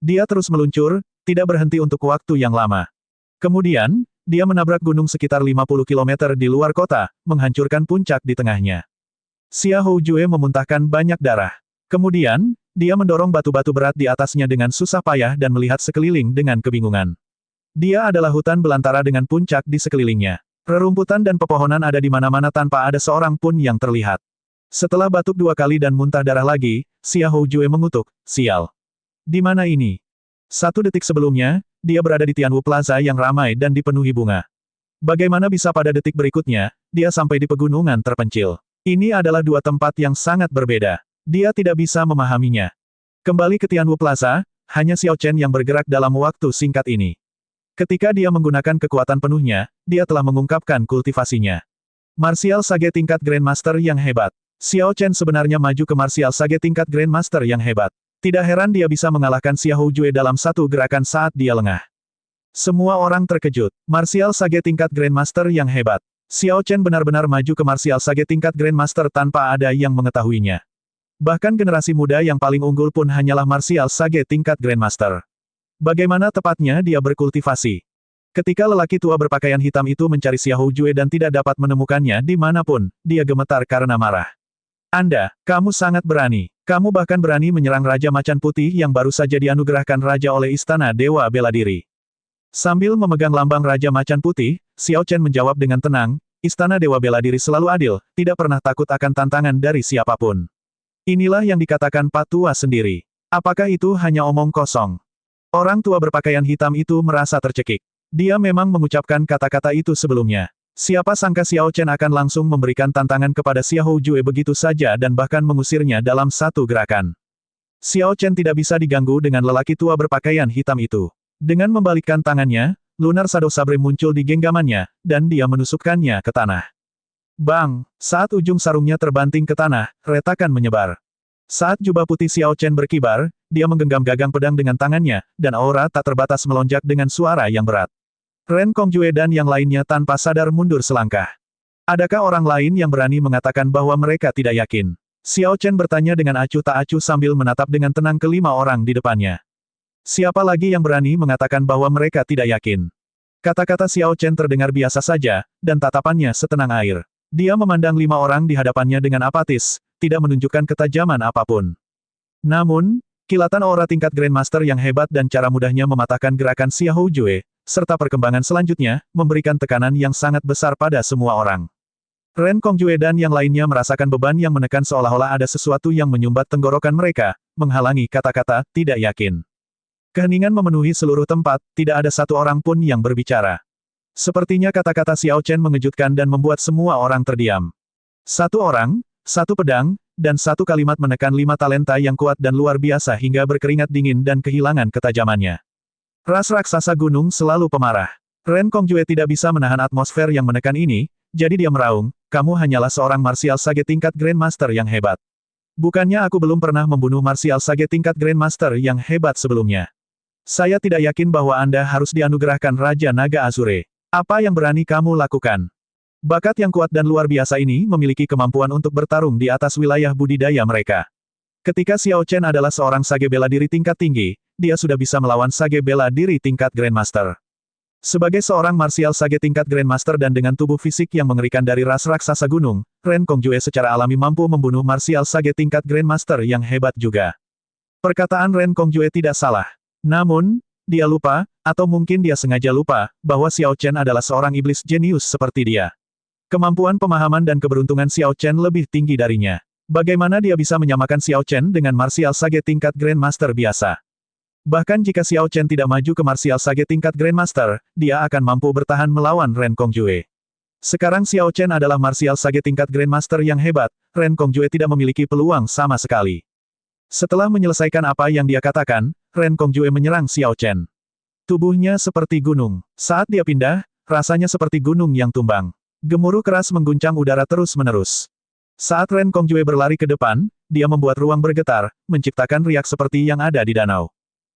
Dia terus meluncur, tidak berhenti untuk waktu yang lama. Kemudian, dia menabrak gunung sekitar 50 km di luar kota, menghancurkan puncak di tengahnya. Xia Houjue memuntahkan banyak darah. Kemudian, dia mendorong batu-batu berat di atasnya dengan susah payah dan melihat sekeliling dengan kebingungan. Dia adalah hutan belantara dengan puncak di sekelilingnya. Rerumputan dan pepohonan ada di mana-mana tanpa ada seorang pun yang terlihat. Setelah batuk 2 kali dan muntah darah lagi, Xia Houjue mengutuk, sial. Di mana ini? 1 detik sebelumnya, dia berada di Tianwu Plaza yang ramai dan dipenuhi bunga. Bagaimana bisa pada detik berikutnya, dia sampai di pegunungan terpencil? Ini adalah 2 tempat yang sangat berbeda. Dia tidak bisa memahaminya. Kembali ke Tianwu Plaza, hanya Xiao Chen yang bergerak dalam waktu singkat ini. Ketika dia menggunakan kekuatan penuhnya, dia telah mengungkapkan kultivasinya. Martial Sage tingkat Grandmaster yang hebat. Xiao Chen sebenarnya maju ke Martial Sage tingkat Grandmaster yang hebat. Tidak heran dia bisa mengalahkan Xiahou Jue dalam satu gerakan saat dia lengah. Semua orang terkejut. Martial Sage tingkat Grandmaster yang hebat. Xiao Chen benar-benar maju ke Martial Sage tingkat Grandmaster tanpa ada yang mengetahuinya. Bahkan generasi muda yang paling unggul pun hanyalah Martial Sage tingkat Grandmaster. Bagaimana tepatnya dia berkultivasi? Ketika lelaki tua berpakaian hitam itu mencari Xiahou Jue dan tidak dapat menemukannya dimanapun, dia gemetar karena marah. Kamu sangat berani. Kamu bahkan berani menyerang Raja Macan Putih yang baru saja dianugerahkan Raja oleh Istana Dewa Bela Diri. Sambil memegang lambang Raja Macan Putih, Xiao Chen menjawab dengan tenang, Istana Dewa Bela Diri selalu adil, tidak pernah takut akan tantangan dari siapapun. Inilah yang dikatakan Pak Tua sendiri. Apakah itu hanya omong kosong? Orang tua berpakaian hitam itu merasa tercekik. Dia memang mengucapkan kata-kata itu sebelumnya. Siapa sangka Xiao Chen akan langsung memberikan tantangan kepada Xiahou Jue begitu saja dan bahkan mengusirnya dalam satu gerakan. Xiao Chen tidak bisa diganggu dengan lelaki tua berpakaian hitam itu. Dengan membalikkan tangannya, Lunar Shadow Sabre muncul di genggamannya, dan dia menusukkannya ke tanah. Bang! Saat ujung sarungnya terbanting ke tanah, retakan menyebar. Saat jubah putih Xiao Chen berkibar, dia menggenggam gagang pedang dengan tangannya, dan aura tak terbatas melonjak dengan suara yang berat. Ren Kongjue dan yang lainnya tanpa sadar mundur selangkah. Adakah orang lain yang berani mengatakan bahwa mereka tidak yakin? Xiao Chen bertanya dengan acuh tak acuh sambil menatap dengan tenang kelima orang di depannya. Siapa lagi yang berani mengatakan bahwa mereka tidak yakin? Kata-kata Xiao Chen terdengar biasa saja, dan tatapannya setenang air. Dia memandang 5 orang di hadapannya dengan apatis, tidak menunjukkan ketajaman apapun. Namun, kilatan aura tingkat Grandmaster yang hebat dan cara mudahnya mematahkan gerakan Xiahou Jue, serta perkembangan selanjutnya, memberikan tekanan yang sangat besar pada semua orang. Ren Kongjue dan yang lainnya merasakan beban yang menekan seolah-olah ada sesuatu yang menyumbat tenggorokan mereka, menghalangi kata-kata, tidak yakin. Keheningan memenuhi seluruh tempat, tidak ada satu orang pun yang berbicara. Sepertinya kata-kata Xiao Chen mengejutkan dan membuat semua orang terdiam. Satu orang, satu pedang, dan satu kalimat menekan 5 talenta yang kuat dan luar biasa hingga berkeringat dingin dan kehilangan ketajamannya. Ras raksasa gunung selalu pemarah. Ren Kongjue tidak bisa menahan atmosfer yang menekan ini, jadi dia meraung, kamu hanyalah seorang Martial Sage tingkat Grandmaster yang hebat. Bukannya aku belum pernah membunuh Martial Sage tingkat Grandmaster yang hebat sebelumnya. Saya tidak yakin bahwa Anda harus dianugerahkan Raja Naga Azure. Apa yang berani kamu lakukan? Bakat yang kuat dan luar biasa ini memiliki kemampuan untuk bertarung di atas wilayah budidaya mereka. Ketika Xiao Chen adalah seorang Sage bela diri tingkat tinggi, dia sudah bisa melawan Sage bela diri tingkat Grandmaster. Sebagai seorang Martial Sage tingkat Grandmaster dan dengan tubuh fisik yang mengerikan dari ras raksasa gunung, Ren Kongjue secara alami mampu membunuh Martial Sage tingkat Grandmaster yang hebat juga. Perkataan Ren Kongjue tidak salah. Namun, dia lupa, atau mungkin dia sengaja lupa, bahwa Xiao Chen adalah seorang iblis jenius seperti dia. Kemampuan pemahaman dan keberuntungan Xiao Chen lebih tinggi darinya. Bagaimana dia bisa menyamakan Xiao Chen dengan Martial Sage tingkat Grandmaster biasa? Bahkan jika Xiao Chen tidak maju ke Martial Sage tingkat Grandmaster, dia akan mampu bertahan melawan Ren Kongjue. Sekarang Xiao Chen adalah Martial Sage tingkat Grandmaster yang hebat, Ren Kongjue tidak memiliki peluang sama sekali. Setelah menyelesaikan apa yang dia katakan, Ren Kongjue menyerang Xiao Chen. Tubuhnya seperti gunung. Saat dia pindah, rasanya seperti gunung yang tumbang. Gemuruh keras mengguncang udara terus-menerus. Saat Ren Kongjue berlari ke depan, dia membuat ruang bergetar, menciptakan riak seperti yang ada di danau.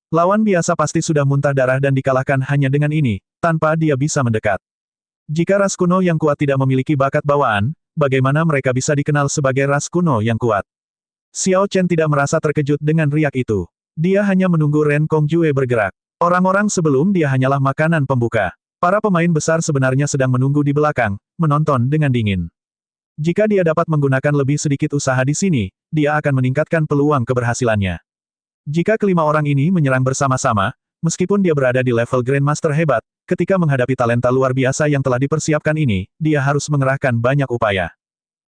Lawan biasa pasti sudah muntah darah dan dikalahkan hanya dengan ini, tanpa dia bisa mendekat. Jika ras kuno yang kuat tidak memiliki bakat bawaan, bagaimana mereka bisa dikenal sebagai ras kuno yang kuat? Xiao Chen tidak merasa terkejut dengan riak itu. Dia hanya menunggu Ren Kongjue bergerak. Orang-orang sebelum dia hanyalah makanan pembuka. Para pemain besar sebenarnya sedang menunggu di belakang, menonton dengan dingin. Jika dia dapat menggunakan lebih sedikit usaha di sini, dia akan meningkatkan peluang keberhasilannya. Jika kelima orang ini menyerang bersama-sama, meskipun dia berada di level Grandmaster hebat, ketika menghadapi talenta luar biasa yang telah dipersiapkan ini, dia harus mengerahkan banyak upaya.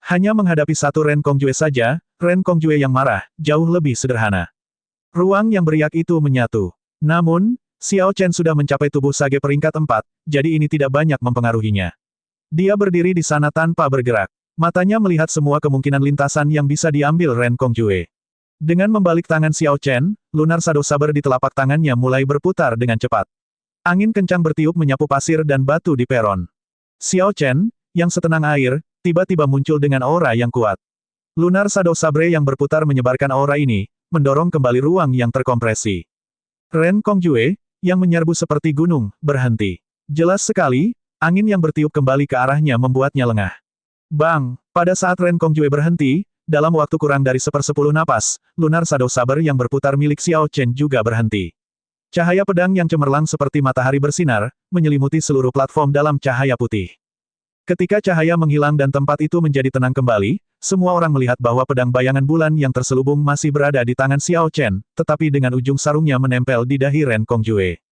Hanya menghadapi satu Ren Kongjue saja, Ren Kongjue yang marah, jauh lebih sederhana. Ruang yang beriak itu menyatu. Namun, Xiao Chen sudah mencapai tubuh Sage peringkat 4, jadi ini tidak banyak mempengaruhinya. Dia berdiri di sana tanpa bergerak. Matanya melihat semua kemungkinan lintasan yang bisa diambil Ren Kongjue. Dengan membalik tangan Xiao Chen, Lunar Shadow Saber di telapak tangannya mulai berputar dengan cepat. Angin kencang bertiup menyapu pasir dan batu di peron. Xiao Chen, yang setenang air, tiba-tiba muncul dengan aura yang kuat. Lunar Shadow Sabre yang berputar menyebarkan aura ini, mendorong kembali ruang yang terkompresi. Ren Kongjue, yang menyerbu seperti gunung, berhenti. Jelas sekali, angin yang bertiup kembali ke arahnya membuatnya lengah. Bang! Pada saat Ren Kongjue berhenti, dalam waktu kurang dari 1/10 napas, Lunar Shadow Sabre yang berputar milik Xiao Chen juga berhenti. Cahaya pedang yang cemerlang seperti matahari bersinar, menyelimuti seluruh platform dalam cahaya putih. Ketika cahaya menghilang dan tempat itu menjadi tenang kembali, semua orang melihat bahwa pedang bayangan bulan yang terselubung masih berada di tangan Xiao Chen, tetapi dengan ujung sarungnya menempel di dahi Ren Kongjue.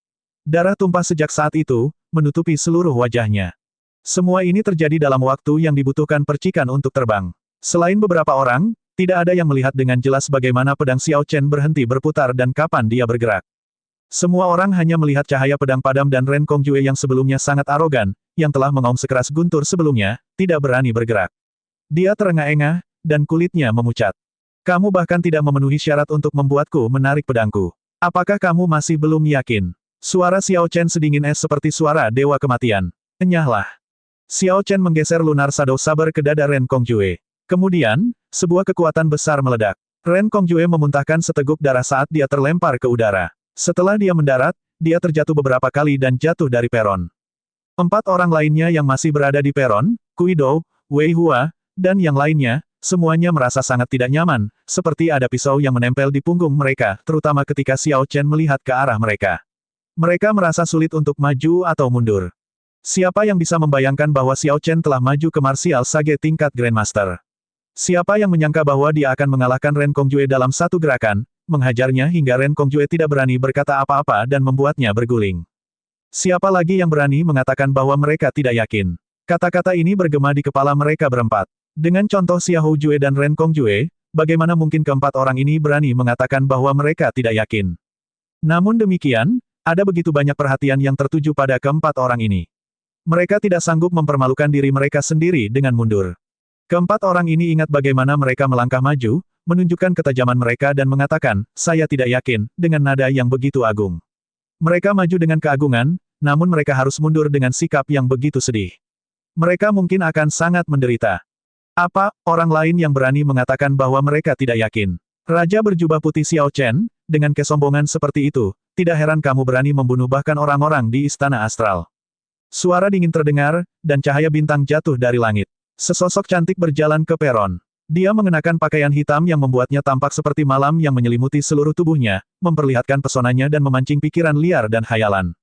Darah tumpah sejak saat itu, menutupi seluruh wajahnya. Semua ini terjadi dalam waktu yang dibutuhkan percikan untuk terbang. Selain beberapa orang, tidak ada yang melihat dengan jelas bagaimana pedang Xiao Chen berhenti berputar dan kapan dia bergerak. Semua orang hanya melihat cahaya pedang padam dan Ren Kongjue yang sebelumnya sangat arogan, yang telah mengaum sekeras guntur sebelumnya, tidak berani bergerak. Dia terengah-engah, dan kulitnya memucat. Kamu bahkan tidak memenuhi syarat untuk membuatku menarik pedangku. Apakah kamu masih belum yakin? Suara Xiao Chen sedingin es seperti suara dewa kematian. Enyahlah. Xiao Chen menggeser Lunar Shadow Saber ke dada Ren Kongjue. Kemudian, sebuah kekuatan besar meledak. Ren Kongjue memuntahkan seteguk darah saat dia terlempar ke udara. Setelah dia mendarat, dia terjatuh beberapa kali dan jatuh dari peron. 4 orang lainnya yang masih berada di peron, Kui Dou, Wei Hua, dan yang lainnya, semuanya merasa sangat tidak nyaman, seperti ada pisau yang menempel di punggung mereka, terutama ketika Xiao Chen melihat ke arah mereka. Mereka merasa sulit untuk maju atau mundur. Siapa yang bisa membayangkan bahwa Xiao Chen telah maju ke Martial Sage tingkat Grandmaster? Siapa yang menyangka bahwa dia akan mengalahkan Ren Kongjue dalam satu gerakan, menghajarnya hingga Ren Kongjue tidak berani berkata apa-apa dan membuatnya berguling. Siapa lagi yang berani mengatakan bahwa mereka tidak yakin? Kata-kata ini bergema di kepala mereka berempat. Dengan contoh Xiahou Jue dan Ren Kongjue, bagaimana mungkin keempat orang ini berani mengatakan bahwa mereka tidak yakin? Namun demikian, ada begitu banyak perhatian yang tertuju pada keempat orang ini. Mereka tidak sanggup mempermalukan diri mereka sendiri dengan mundur. Keempat orang ini ingat bagaimana mereka melangkah maju, menunjukkan ketajaman mereka dan mengatakan, saya tidak yakin, dengan nada yang begitu agung. Mereka maju dengan keagungan, namun mereka harus mundur dengan sikap yang begitu sedih. Mereka mungkin akan sangat menderita. Apa, orang lain yang berani mengatakan bahwa mereka tidak yakin? Raja berjubah putih Xiao Chen, dengan kesombongan seperti itu, tidak heran kamu berani membunuh bahkan orang-orang di Istana Astral. Suara dingin terdengar, dan cahaya bintang jatuh dari langit. Sesosok cantik berjalan ke peron. Dia mengenakan pakaian hitam yang membuatnya tampak seperti malam yang menyelimuti seluruh tubuhnya, memperlihatkan pesonanya dan memancing pikiran liar dan khayalan.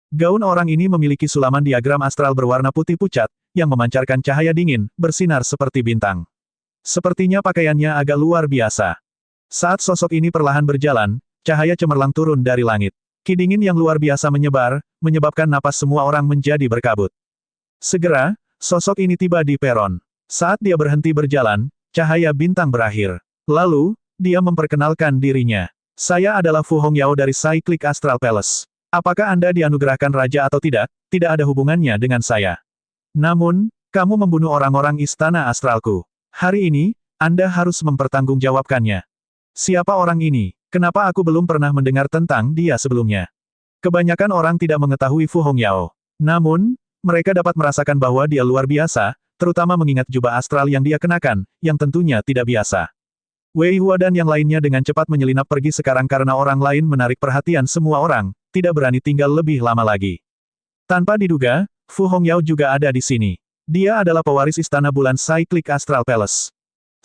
Gaun orang ini memiliki sulaman diagram astral berwarna putih pucat, yang memancarkan cahaya dingin, bersinar seperti bintang. Sepertinya pakaiannya agak luar biasa. Saat sosok ini perlahan berjalan, cahaya cemerlang turun dari langit. Ki dingin yang luar biasa menyebar, menyebabkan napas semua orang menjadi berkabut. Segera, sosok ini tiba di peron. Saat dia berhenti berjalan, cahaya bintang berakhir. Lalu, dia memperkenalkan dirinya. Saya adalah Fu Hongyao dari Cyclic Astral Palace. Apakah Anda dianugerahkan raja atau tidak, tidak ada hubungannya dengan saya. Namun, kamu membunuh orang-orang istana astralku. Hari ini, Anda harus mempertanggungjawabkannya. Siapa orang ini? Kenapa aku belum pernah mendengar tentang dia sebelumnya? Kebanyakan orang tidak mengetahui Fu Hongyao. Namun, mereka dapat merasakan bahwa dia luar biasa, terutama mengingat jubah astral yang dia kenakan, yang tentunya tidak biasa. Wei Hua dan yang lainnya dengan cepat menyelinap pergi sekarang karena orang lain menarik perhatian semua orang, tidak berani tinggal lebih lama lagi. Tanpa diduga, Fu Hongyao juga ada di sini. Dia adalah pewaris Istana Bulan Cyclic Astral Palace.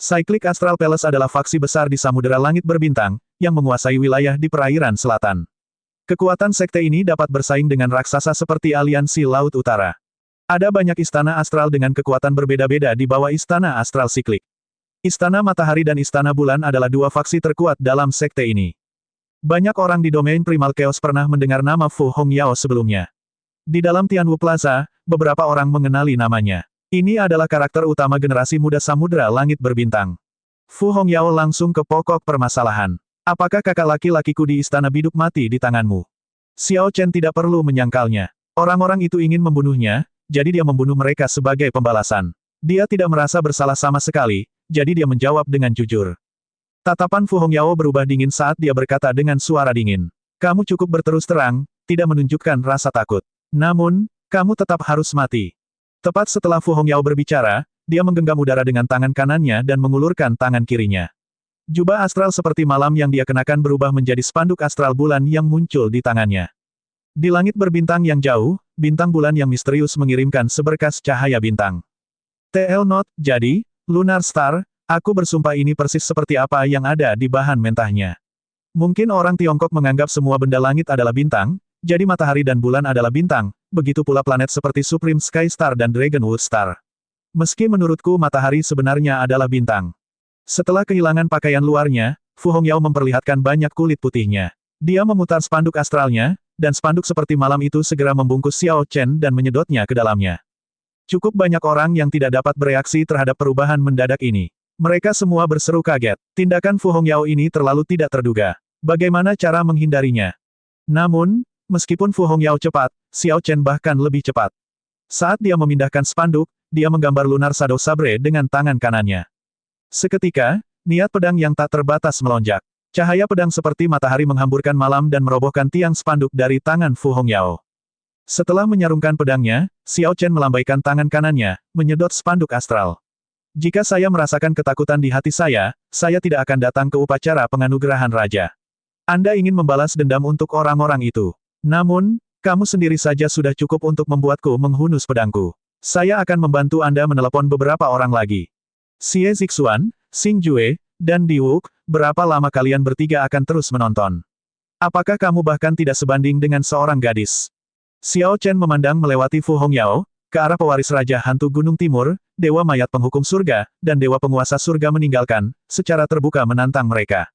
Cyclic Astral Palace adalah faksi besar di Samudera Langit Berbintang, yang menguasai wilayah di perairan selatan. Kekuatan sekte ini dapat bersaing dengan raksasa seperti aliansi Laut Utara. Ada banyak istana astral dengan kekuatan berbeda-beda di bawah Istana Astral Siklik. Istana Matahari dan Istana Bulan adalah dua faksi terkuat dalam sekte ini. Banyak orang di domain Primal Chaos pernah mendengar nama Fu Hongyao sebelumnya. Di dalam Tianwu Plaza, beberapa orang mengenali namanya. Ini adalah karakter utama generasi muda Samudra Langit Berbintang. Fu Hongyao langsung ke pokok permasalahan. Apakah kakak laki-lakiku di Istana Biduk mati di tanganmu? Xiao Chen tidak perlu menyangkalnya. Orang-orang itu ingin membunuhnya, jadi dia membunuh mereka sebagai pembalasan. Dia tidak merasa bersalah sama sekali, jadi dia menjawab dengan jujur. Tatapan Fu Hongyao berubah dingin saat dia berkata dengan suara dingin. Kamu cukup berterus terang, tidak menunjukkan rasa takut. Namun, kamu tetap harus mati. Tepat setelah Fu Hongyao berbicara, dia menggenggam udara dengan tangan kanannya dan mengulurkan tangan kirinya. Jubah astral seperti malam yang dia kenakan berubah menjadi spanduk astral bulan yang muncul di tangannya. Di langit berbintang yang jauh, bintang bulan yang misterius mengirimkan seberkas cahaya bintang. TL Note, jadi, Lunar Star, aku bersumpah ini persis seperti apa yang ada di bahan mentahnya. Mungkin orang Tiongkok menganggap semua benda langit adalah bintang, jadi matahari dan bulan adalah bintang, begitu pula planet seperti Supreme Sky Star dan Dragonwood Star. Meski menurutku matahari sebenarnya adalah bintang. Setelah kehilangan pakaian luarnya, Fu Hongyao memperlihatkan banyak kulit putihnya. Dia memutar spanduk astralnya, dan spanduk seperti malam itu segera membungkus Xiao Chen dan menyedotnya ke dalamnya. Cukup banyak orang yang tidak dapat bereaksi terhadap perubahan mendadak ini. Mereka semua berseru kaget. Tindakan Fu Hongyao ini terlalu tidak terduga. Bagaimana cara menghindarinya? Namun, meskipun Fu Hongyao cepat, Xiao Chen bahkan lebih cepat. Saat dia memindahkan spanduk, dia menggambar Lunar Shadow Sabre dengan tangan kanannya. Seketika, niat pedang yang tak terbatas melonjak. Cahaya pedang seperti matahari menghamburkan malam dan merobohkan tiang spanduk dari tangan Fu Hongyao. Setelah menyarungkan pedangnya, Xiao Chen melambaikan tangan kanannya, menyedot spanduk astral. Jika saya merasakan ketakutan di hati saya tidak akan datang ke upacara penganugerahan raja. Anda ingin membalas dendam untuk orang-orang itu. Namun, kamu sendiri saja sudah cukup untuk membuatku menghunus pedangku. Saya akan membantu Anda menelepon beberapa orang lagi. Xie Zixuan, Xing Jue, dan Diwuk, berapa lama kalian bertiga akan terus menonton? Apakah kamu bahkan tidak sebanding dengan seorang gadis? Xiao Chen memandang melewati Fu Hongyao, ke arah pewaris Raja Hantu Gunung Timur, Dewa Mayat Penghukum Surga, dan Dewa Penguasa Surga meninggalkan, secara terbuka menantang mereka.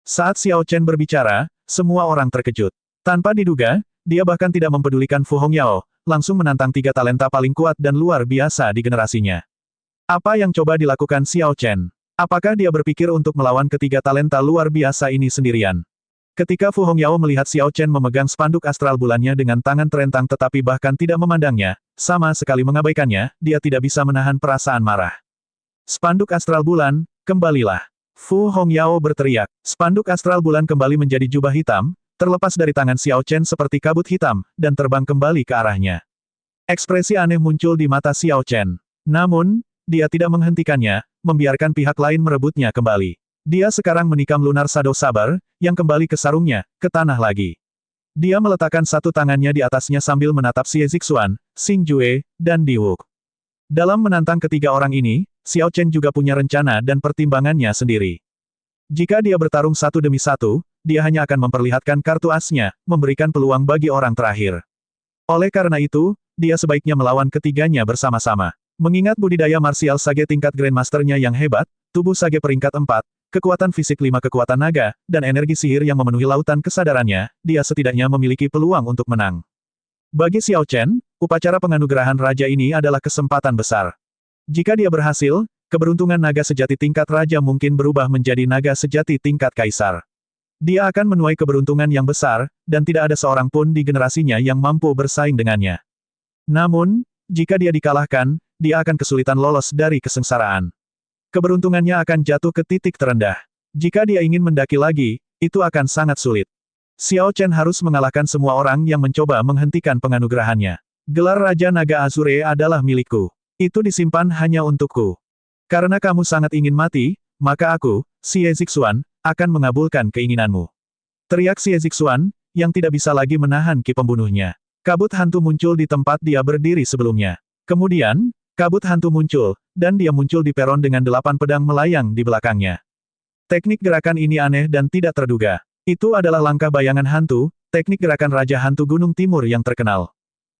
Saat Xiao Chen berbicara, semua orang terkejut. Tanpa diduga, dia bahkan tidak mempedulikan Fu Hongyao, langsung menantang tiga talenta paling kuat dan luar biasa di generasinya. Apa yang coba dilakukan Xiao Chen? Apakah dia berpikir untuk melawan ketiga talenta luar biasa ini sendirian? Ketika Fu Hongyao melihat Xiao Chen memegang spanduk astral bulannya dengan tangan terentang tetapi bahkan tidak memandangnya, sama sekali mengabaikannya, dia tidak bisa menahan perasaan marah. Spanduk astral bulan, kembalilah. Fu Hongyao berteriak. Spanduk astral bulan kembali menjadi jubah hitam, terlepas dari tangan Xiao Chen seperti kabut hitam, dan terbang kembali ke arahnya. Ekspresi aneh muncul di mata Xiao Chen. Namun, dia tidak menghentikannya, membiarkan pihak lain merebutnya kembali. Dia sekarang menikam Lunar Shadow Saber, yang kembali ke sarungnya, ke tanah lagi. Dia meletakkan satu tangannya di atasnya sambil menatap Xie Zixuan, Xing Jue, dan Diwuk. Dalam menantang ketiga orang ini, Xiao Chen juga punya rencana dan pertimbangannya sendiri. Jika dia bertarung satu demi satu, dia hanya akan memperlihatkan kartu asnya, memberikan peluang bagi orang terakhir. Oleh karena itu, dia sebaiknya melawan ketiganya bersama-sama. Mengingat budidaya martial sage tingkat Grandmaster-nya yang hebat, tubuh sage peringkat 4, kekuatan fisik 5 kekuatan naga, dan energi sihir yang memenuhi lautan kesadarannya, dia setidaknya memiliki peluang untuk menang. Bagi Xiao Chen, upacara penganugerahan raja ini adalah kesempatan besar. Jika dia berhasil, keberuntungan naga sejati tingkat raja mungkin berubah menjadi naga sejati tingkat kaisar. Dia akan menuai keberuntungan yang besar, dan tidak ada seorang pun di generasinya yang mampu bersaing dengannya. Namun, jika dia dikalahkan, dia akan kesulitan lolos dari kesengsaraan. Keberuntungannya akan jatuh ke titik terendah. Jika dia ingin mendaki lagi, itu akan sangat sulit. Xiao Chen harus mengalahkan semua orang yang mencoba menghentikan penganugerahannya. Gelar Raja Naga Azure adalah milikku. Itu disimpan hanya untukku. Karena kamu sangat ingin mati, maka aku, Xie Zixuan, akan mengabulkan keinginanmu. Teriak Xie Zixuan, yang tidak bisa lagi menahan ki pembunuhnya. Kabut hantu muncul di tempat dia berdiri sebelumnya. Kemudian, kabut hantu muncul, dan dia muncul di peron dengan 8 pedang melayang di belakangnya. Teknik gerakan ini aneh dan tidak terduga. Itu adalah langkah bayangan hantu, teknik gerakan Raja Hantu Gunung Timur yang terkenal.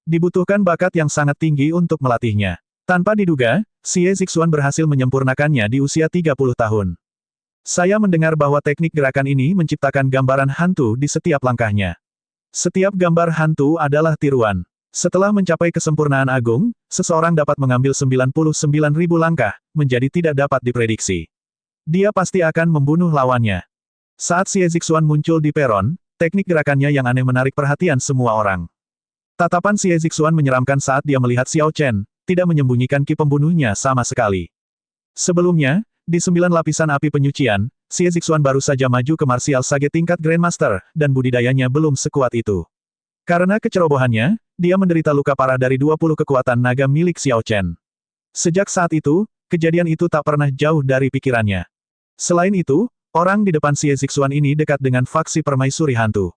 Dibutuhkan bakat yang sangat tinggi untuk melatihnya. Tanpa diduga, Xie Zixuan berhasil menyempurnakannya di usia 30 tahun. Saya mendengar bahwa teknik gerakan ini menciptakan gambaran hantu di setiap langkahnya. Setiap gambar hantu adalah tiruan. Setelah mencapai kesempurnaan agung, seseorang dapat mengambil 99.000 langkah, menjadi tidak dapat diprediksi. Dia pasti akan membunuh lawannya. Saat Xie Zixuan muncul di peron, teknik gerakannya yang aneh menarik perhatian semua orang. Tatapan Xie Zixuan menyeramkan saat dia melihat Xiao Chen, tidak menyembunyikan ki pembunuhnya sama sekali. Sebelumnya, di 9 lapisan api penyucian, Xie Zixuan baru saja maju ke martial sage tingkat Grandmaster, dan budidayanya belum sekuat itu. Karena kecerobohannya, dia menderita luka parah dari 20 kekuatan naga milik Xiao Chen. Sejak saat itu, kejadian itu tak pernah jauh dari pikirannya. Selain itu, orang di depan Xie Zixuan ini dekat dengan faksi permaisuri hantu.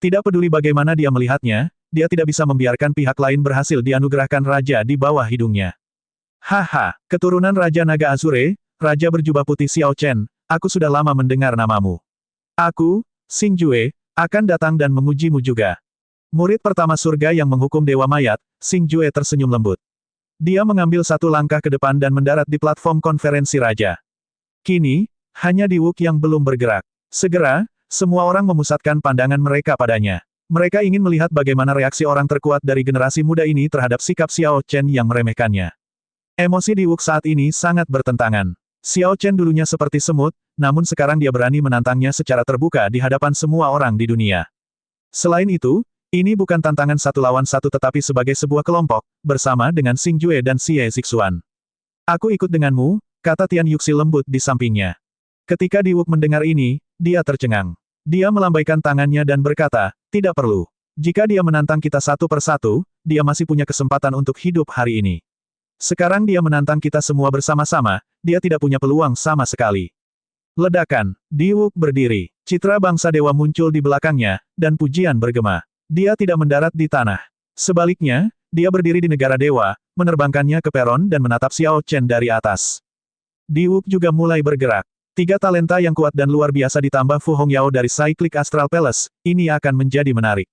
Tidak peduli bagaimana dia melihatnya, dia tidak bisa membiarkan pihak lain berhasil dianugerahkan raja di bawah hidungnya. Haha, keturunan Raja Naga Azure, Raja berjubah putih Xiao Chen, aku sudah lama mendengar namamu. Aku, Xing Jue, akan datang dan mengujimu juga. Murid pertama surga yang menghukum Dewa Mayat, Xing Jue tersenyum lembut. Dia mengambil satu langkah ke depan dan mendarat di platform konferensi raja. Kini, hanya Diwuk yang belum bergerak. Segera, semua orang memusatkan pandangan mereka padanya. Mereka ingin melihat bagaimana reaksi orang terkuat dari generasi muda ini terhadap sikap Xiao Chen yang meremehkannya. Emosi Diwuk saat ini sangat bertentangan. Xiao Chen dulunya seperti semut, namun sekarang dia berani menantangnya secara terbuka di hadapan semua orang di dunia. Selain itu, ini bukan tantangan satu lawan satu tetapi sebagai sebuah kelompok, bersama dengan Xing Jue dan Xie Zixuan. Aku ikut denganmu, kata Tian Yuxi lembut di sampingnya. Ketika Diwuk mendengar ini, dia tercengang. Dia melambaikan tangannya dan berkata, tidak perlu. Jika dia menantang kita satu persatu, dia masih punya kesempatan untuk hidup hari ini. Sekarang dia menantang kita semua bersama-sama, dia tidak punya peluang sama sekali. Ledakan, Diwuk berdiri. Citra bangsa dewa muncul di belakangnya, dan pujian bergema. Dia tidak mendarat di tanah. Sebaliknya, dia berdiri di negara dewa, menerbangkannya ke peron dan menatap Xiao Chen dari atas. Diwuk juga mulai bergerak. 3 talenta yang kuat dan luar biasa ditambah Fu Hongyao dari Cyclic Astral Palace, ini akan menjadi menarik.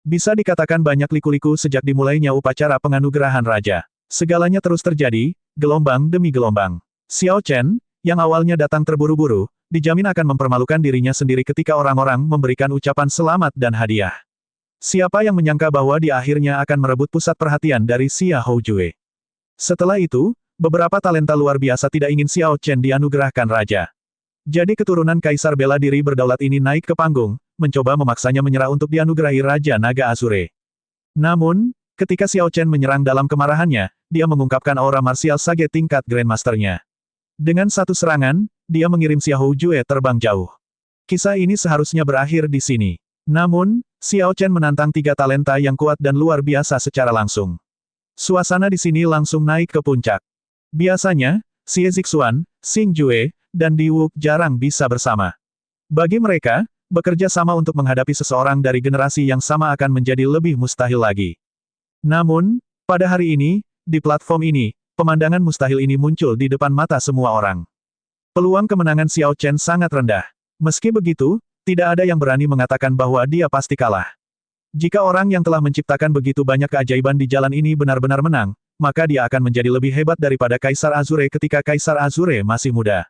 Bisa dikatakan banyak liku-liku sejak dimulainya upacara penganugerahan raja. Segalanya terus terjadi, gelombang demi gelombang. Xiao Chen, yang awalnya datang terburu-buru, dijamin akan mempermalukan dirinya sendiri ketika orang-orang memberikan ucapan selamat dan hadiah. Siapa yang menyangka bahwa dia akhirnya akan merebut pusat perhatian dari Xia Houjue. Setelah itu, beberapa talenta luar biasa tidak ingin Xiao Chen dianugerahkan raja. Jadi keturunan Kaisar bela diri berdaulat ini naik ke panggung, mencoba memaksanya menyerah untuk dianugerahi Raja Naga Azure. Namun, ketika Xiao Chen menyerang dalam kemarahannya, dia mengungkapkan aura martial sage tingkat Grandmaster-nya. Dengan satu serangan, dia mengirim Xia Houjue terbang jauh. Kisah ini seharusnya berakhir di sini. Namun, Xiao Chen menantang 3 talenta yang kuat dan luar biasa secara langsung. Suasana di sini langsung naik ke puncak. Biasanya, Xie Zixuan, Xing Jue, dan Diwuk jarang bisa bersama. Bagi mereka, bekerja sama untuk menghadapi seseorang dari generasi yang sama akan menjadi lebih mustahil lagi. Namun, pada hari ini, di platform ini, pemandangan mustahil ini muncul di depan mata semua orang. Peluang kemenangan Xiao Chen sangat rendah. Meski begitu, tidak ada yang berani mengatakan bahwa dia pasti kalah. Jika orang yang telah menciptakan begitu banyak keajaiban di jalan ini benar-benar menang, maka dia akan menjadi lebih hebat daripada Kaisar Azure ketika Kaisar Azure masih muda.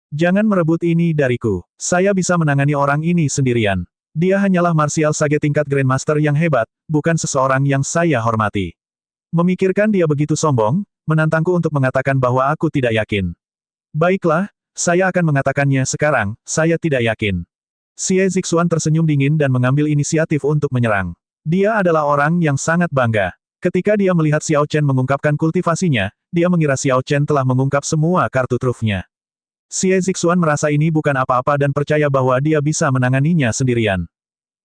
Jangan merebut ini dariku. Saya bisa menangani orang ini sendirian. Dia hanyalah martial sage tingkat Grandmaster yang hebat, bukan seseorang yang saya hormati. Memikirkan dia begitu sombong, menantangku untuk mengatakan bahwa aku tidak yakin. Baiklah, saya akan mengatakannya sekarang, saya tidak yakin. Xie Zixuan tersenyum dingin dan mengambil inisiatif untuk menyerang. Dia adalah orang yang sangat bangga. Ketika dia melihat Xiao Chen mengungkapkan kultivasinya, dia mengira Xiao Chen telah mengungkap semua kartu trufnya. Xie Zixuan merasa ini bukan apa-apa dan percaya bahwa dia bisa menanganinya sendirian.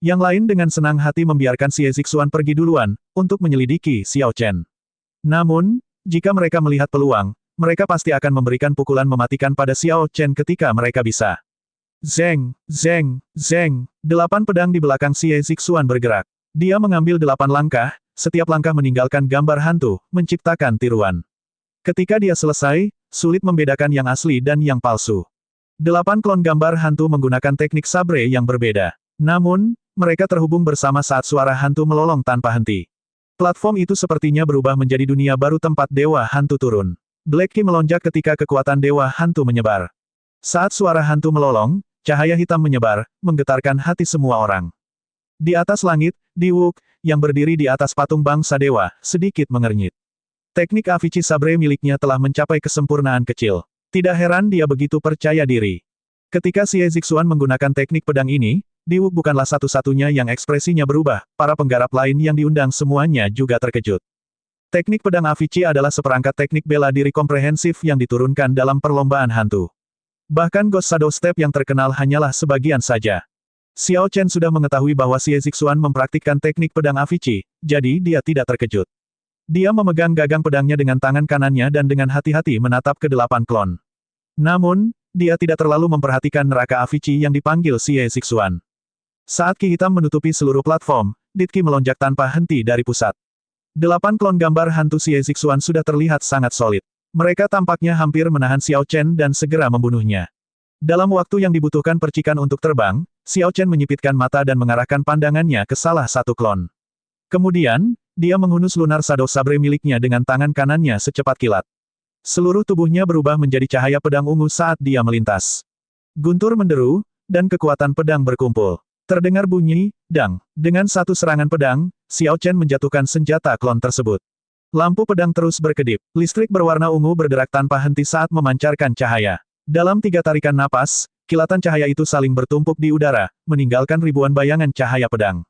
Yang lain dengan senang hati membiarkan Xie Zixuan pergi duluan, untuk menyelidiki Xiao Chen. Namun, jika mereka melihat peluang, mereka pasti akan memberikan pukulan mematikan pada Xiao Chen ketika mereka bisa. Zeng, zeng, zeng, 8 pedang di belakang Xie Zixuan bergerak. Dia mengambil 8 langkah, setiap langkah meninggalkan gambar hantu, menciptakan tiruan. Ketika dia selesai, sulit membedakan yang asli dan yang palsu. 8 klon gambar hantu menggunakan teknik sabre yang berbeda. Namun, mereka terhubung bersama saat suara hantu melolong tanpa henti. Platform itu sepertinya berubah menjadi dunia baru tempat dewa hantu turun. Black Key melonjak ketika kekuatan dewa hantu menyebar. Saat suara hantu melolong, cahaya hitam menyebar, menggetarkan hati semua orang. Di atas langit, Diwuk, yang berdiri di atas patung bangsa dewa, sedikit mengernyit. Teknik Avicii Sabre miliknya telah mencapai kesempurnaan kecil. Tidak heran dia begitu percaya diri. Ketika Xie Zixuan menggunakan teknik pedang ini, Diwuk bukanlah satu-satunya yang ekspresinya berubah, para penggarap lain yang diundang semuanya juga terkejut. Teknik pedang Avicii adalah seperangkat teknik bela diri komprehensif yang diturunkan dalam perlombaan hantu. Bahkan Ghost Shadow Step yang terkenal hanyalah sebagian saja. Xiao Chen sudah mengetahui bahwa Xie Zixuan mempraktikkan teknik pedang Avici, jadi dia tidak terkejut. Dia memegang gagang pedangnya dengan tangan kanannya dan dengan hati-hati menatap ke 8 klon. Namun, dia tidak terlalu memperhatikan neraka Avici yang dipanggil Xie Zixuan. Saat ki hitam menutupi seluruh platform, Ditki melonjak tanpa henti dari pusat. 8 klon gambar hantu Xie Zixuan sudah terlihat sangat solid. Mereka tampaknya hampir menahan Xiao Chen dan segera membunuhnya. Dalam waktu yang dibutuhkan percikan untuk terbang, Xiao Chen menyipitkan mata dan mengarahkan pandangannya ke salah satu klon. Kemudian, dia menghunus lunar Shadow Sabre miliknya dengan tangan kanannya secepat kilat. Seluruh tubuhnya berubah menjadi cahaya pedang ungu saat dia melintas. Guntur menderu, dan kekuatan pedang berkumpul. Terdengar bunyi, dang. Dengan satu serangan pedang, Xiao Chen menjatuhkan senjata klon tersebut. Lampu pedang terus berkedip. Listrik berwarna ungu bergerak tanpa henti saat memancarkan cahaya. Dalam 3 tarikan napas, kilatan cahaya itu saling bertumpuk di udara, meninggalkan ribuan bayangan cahaya pedang.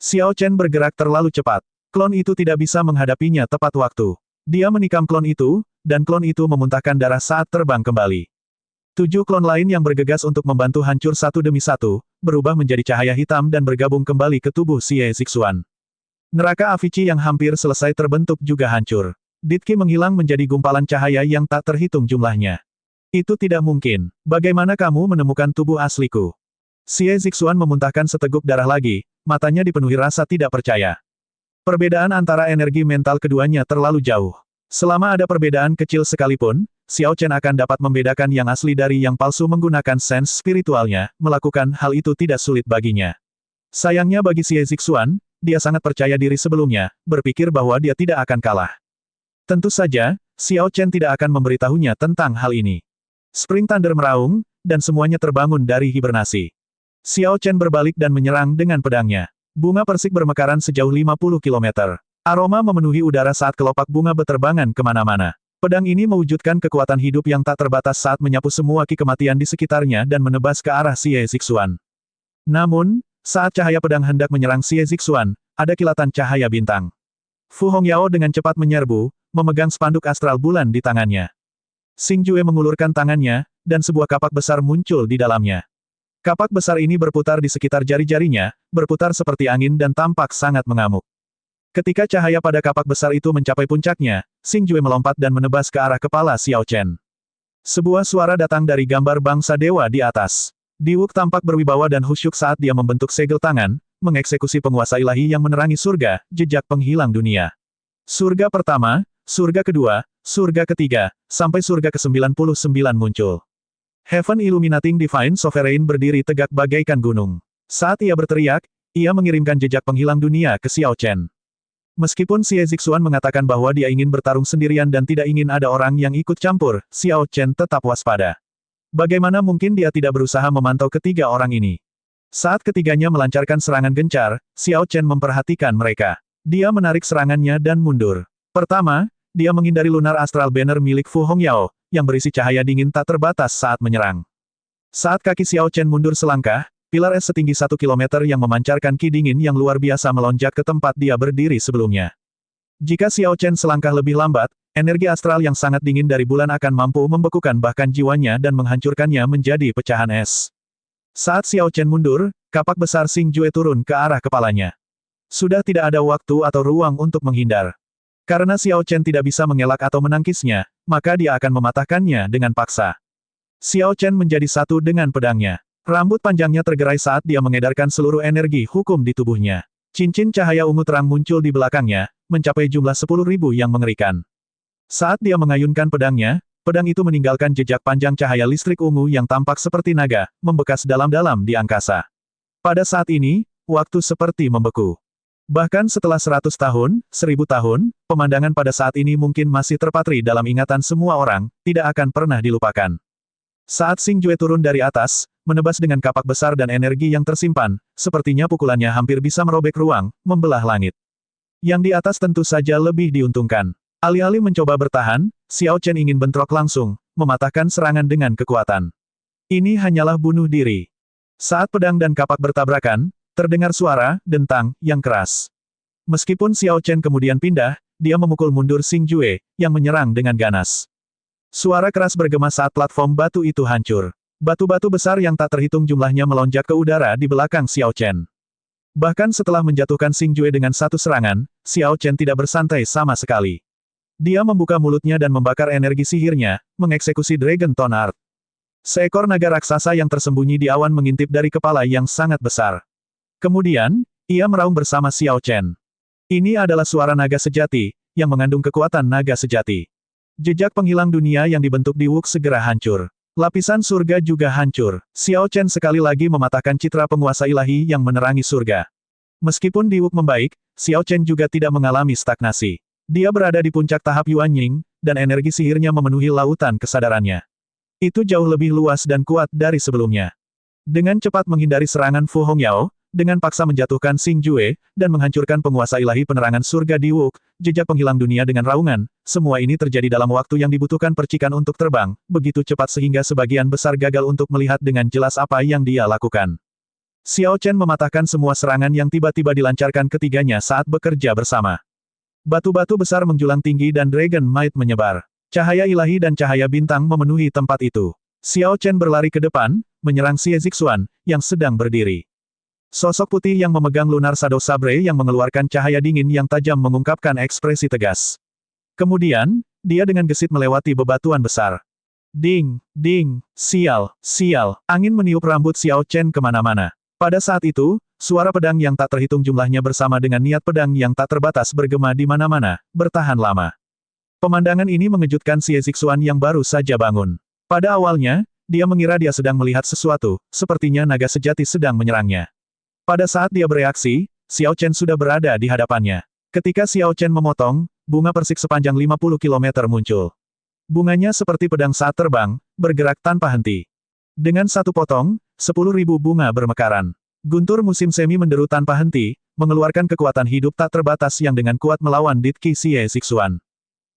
Xiao Chen bergerak terlalu cepat. Klon itu tidak bisa menghadapinya tepat waktu. Dia menikam klon itu, dan klon itu memuntahkan darah saat terbang kembali. 7 klon lain yang bergegas untuk membantu hancur satu demi satu, berubah menjadi cahaya hitam dan bergabung kembali ke tubuh Xie Zixuan. Neraka Avici yang hampir selesai terbentuk juga hancur. Ditki menghilang menjadi gumpalan cahaya yang tak terhitung jumlahnya. Itu tidak mungkin. Bagaimana kamu menemukan tubuh asliku? Xie Zixuan memuntahkan seteguk darah lagi, matanya dipenuhi rasa tidak percaya. Perbedaan antara energi mental keduanya terlalu jauh. Selama ada perbedaan kecil sekalipun, Xiao Chen akan dapat membedakan yang asli dari yang palsu menggunakan sense spiritualnya, melakukan hal itu tidak sulit baginya. Sayangnya bagi Xie Zixuan, dia sangat percaya diri sebelumnya, berpikir bahwa dia tidak akan kalah. Tentu saja, Xiao Chen tidak akan memberitahunya tentang hal ini. Spring Thunder meraung, dan semuanya terbangun dari hibernasi. Xiao Chen berbalik dan menyerang dengan pedangnya. Bunga persik bermekaran sejauh 50 km. Aroma memenuhi udara saat kelopak bunga berterbangan kemana-mana. Pedang ini mewujudkan kekuatan hidup yang tak terbatas saat menyapu semua ki kematian di sekitarnya dan menebas ke arah Xie Zixuan. Namun, saat cahaya pedang hendak menyerang Xie Zixuan, ada kilatan cahaya bintang. Fu Hongyao dengan cepat menyerbu, memegang spanduk astral bulan di tangannya. Xing Jue mengulurkan tangannya, dan sebuah kapak besar muncul di dalamnya. Kapak besar ini berputar di sekitar jari-jarinya, berputar seperti angin dan tampak sangat mengamuk. Ketika cahaya pada kapak besar itu mencapai puncaknya, Xing Jue melompat dan menebas ke arah kepala Xiao Chen. Sebuah suara datang dari gambar bangsa dewa di atas. Diwuk tampak berwibawa dan khusyuk saat dia membentuk segel tangan, mengeksekusi penguasa ilahi yang menerangi surga, jejak penghilang dunia. Surga pertama, surga kedua, surga ketiga, sampai surga ke-99 muncul. Heaven Illuminating Divine Sovereign berdiri tegak bagaikan gunung. Saat ia berteriak, ia mengirimkan jejak penghilang dunia ke Xiao Chen. Meskipun Xie Zixuan mengatakan bahwa dia ingin bertarung sendirian dan tidak ingin ada orang yang ikut campur, Xiao Chen tetap waspada. Bagaimana mungkin dia tidak berusaha memantau ketiga orang ini? Saat ketiganya melancarkan serangan gencar, Xiao Chen memperhatikan mereka. Dia menarik serangannya dan mundur. Pertama, dia menghindari lunar astral banner milik Fu Hongyao, yang berisi cahaya dingin tak terbatas saat menyerang. Saat kaki Xiao Chen mundur selangkah, pilar es setinggi 1 km yang memancarkan ki dingin yang luar biasa melonjak ke tempat dia berdiri sebelumnya. Jika Xiao Chen selangkah lebih lambat, energi astral yang sangat dingin dari bulan akan mampu membekukan bahkan jiwanya dan menghancurkannya menjadi pecahan es. Saat Xiao Chen mundur, kapak besar Xing Jue turun ke arah kepalanya. Sudah tidak ada waktu atau ruang untuk menghindar. Karena Xiao Chen tidak bisa mengelak atau menangkisnya, maka dia akan mematahkannya dengan paksa. Xiao Chen menjadi satu dengan pedangnya. Rambut panjangnya tergerai saat dia mengedarkan seluruh energi hukum di tubuhnya. Cincin cahaya ungu terang muncul di belakangnya, mencapai jumlah 10.000 yang mengerikan. Saat dia mengayunkan pedangnya, pedang itu meninggalkan jejak panjang cahaya listrik ungu yang tampak seperti naga, membekas dalam-dalam di angkasa. Pada saat ini, waktu seperti membeku. Bahkan setelah 100 tahun, 1000 tahun, pemandangan pada saat ini mungkin masih terpatri dalam ingatan semua orang, tidak akan pernah dilupakan. Saat Xing Jue turun dari atas, menebas dengan kapak besar dan energi yang tersimpan, sepertinya pukulannya hampir bisa merobek ruang, membelah langit. Yang di atas tentu saja lebih diuntungkan. Alih-alih mencoba bertahan, Xiao Chen ingin bentrok langsung, mematahkan serangan dengan kekuatan. Ini hanyalah bunuh diri. Saat pedang dan kapak bertabrakan, terdengar suara, dentang, yang keras. Meskipun Xiao Chen kemudian pindah, dia memukul mundur Xing Jue, yang menyerang dengan ganas. Suara keras bergema saat platform batu itu hancur. Batu-batu besar yang tak terhitung jumlahnya melonjak ke udara di belakang Xiao Chen. Bahkan setelah menjatuhkan Xing Jue dengan satu serangan, Xiao Chen tidak bersantai sama sekali. Dia membuka mulutnya dan membakar energi sihirnya, mengeksekusi Dragon Tone Art. Seekor naga raksasa yang tersembunyi di awan mengintip dari kepala yang sangat besar. Kemudian, ia meraung bersama Xiao Chen. Ini adalah suara naga sejati, yang mengandung kekuatan naga sejati. Jejak penghilang dunia yang dibentuk di Wuk segera hancur. Lapisan surga juga hancur. Xiao Chen sekali lagi mematahkan citra penguasa ilahi yang menerangi surga. Meskipun di Wuk membaik, Xiao Chen juga tidak mengalami stagnasi. Dia berada di puncak tahap Yuan Ying, dan energi sihirnya memenuhi lautan kesadarannya. Itu jauh lebih luas dan kuat dari sebelumnya. Dengan cepat menghindari serangan Fu Hongyao, dengan paksa menjatuhkan Xing Jue, dan menghancurkan penguasa ilahi penerangan surga di Wuk, jejak penghilang dunia dengan raungan, semua ini terjadi dalam waktu yang dibutuhkan percikan untuk terbang, begitu cepat sehingga sebagian besar gagal untuk melihat dengan jelas apa yang dia lakukan. Xiao Chen mematahkan semua serangan yang tiba-tiba dilancarkan ketiganya saat bekerja bersama. Batu-batu besar menjulang tinggi dan Dragon Might menyebar. Cahaya ilahi dan cahaya bintang memenuhi tempat itu. Xiao Chen berlari ke depan, menyerang Xie Zixuan, yang sedang berdiri. Sosok putih yang memegang lunar Shadow Sabre yang mengeluarkan cahaya dingin yang tajam mengungkapkan ekspresi tegas. Kemudian, dia dengan gesit melewati bebatuan besar. Ding, ding, sial, sial, angin meniup rambut Xiao Chen kemana-mana. Pada saat itu, suara pedang yang tak terhitung jumlahnya bersama dengan niat pedang yang tak terbatas bergema di mana-mana, bertahan lama. Pemandangan ini mengejutkan Xie Zixuan yang baru saja bangun. Pada awalnya, dia mengira dia sedang melihat sesuatu, sepertinya naga sejati sedang menyerangnya. Pada saat dia bereaksi, Xiao Chen sudah berada di hadapannya. Ketika Xiao Chen memotong, bunga persik sepanjang 50 km muncul. Bunganya seperti pedang saat terbang, bergerak tanpa henti. Dengan satu potong, 10.000 bunga bermekaran. Guntur musim semi menderu tanpa henti, mengeluarkan kekuatan hidup tak terbatas yang dengan kuat melawan Ditki Xie Zixuan.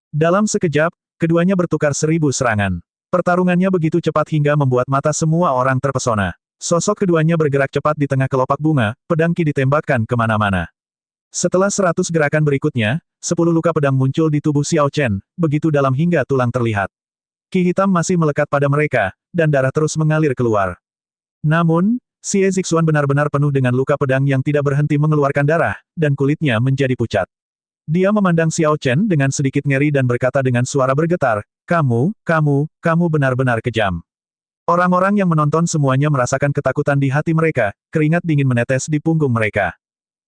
Dalam sekejap, keduanya bertukar 1000 serangan. Pertarungannya begitu cepat hingga membuat mata semua orang terpesona. Sosok keduanya bergerak cepat di tengah kelopak bunga, pedang Qi ditembakkan kemana-mana. Setelah 100 gerakan berikutnya, 10 luka pedang muncul di tubuh Xiao Chen, begitu dalam hingga tulang terlihat. Qi hitam masih melekat pada mereka, dan darah terus mengalir keluar. Namun, Xie Zixuan benar-benar penuh dengan luka pedang yang tidak berhenti mengeluarkan darah, dan kulitnya menjadi pucat. Dia memandang Xiao Chen dengan sedikit ngeri dan berkata dengan suara bergetar, kamu benar-benar kejam. Orang-orang yang menonton semuanya merasakan ketakutan di hati mereka, keringat dingin menetes di punggung mereka.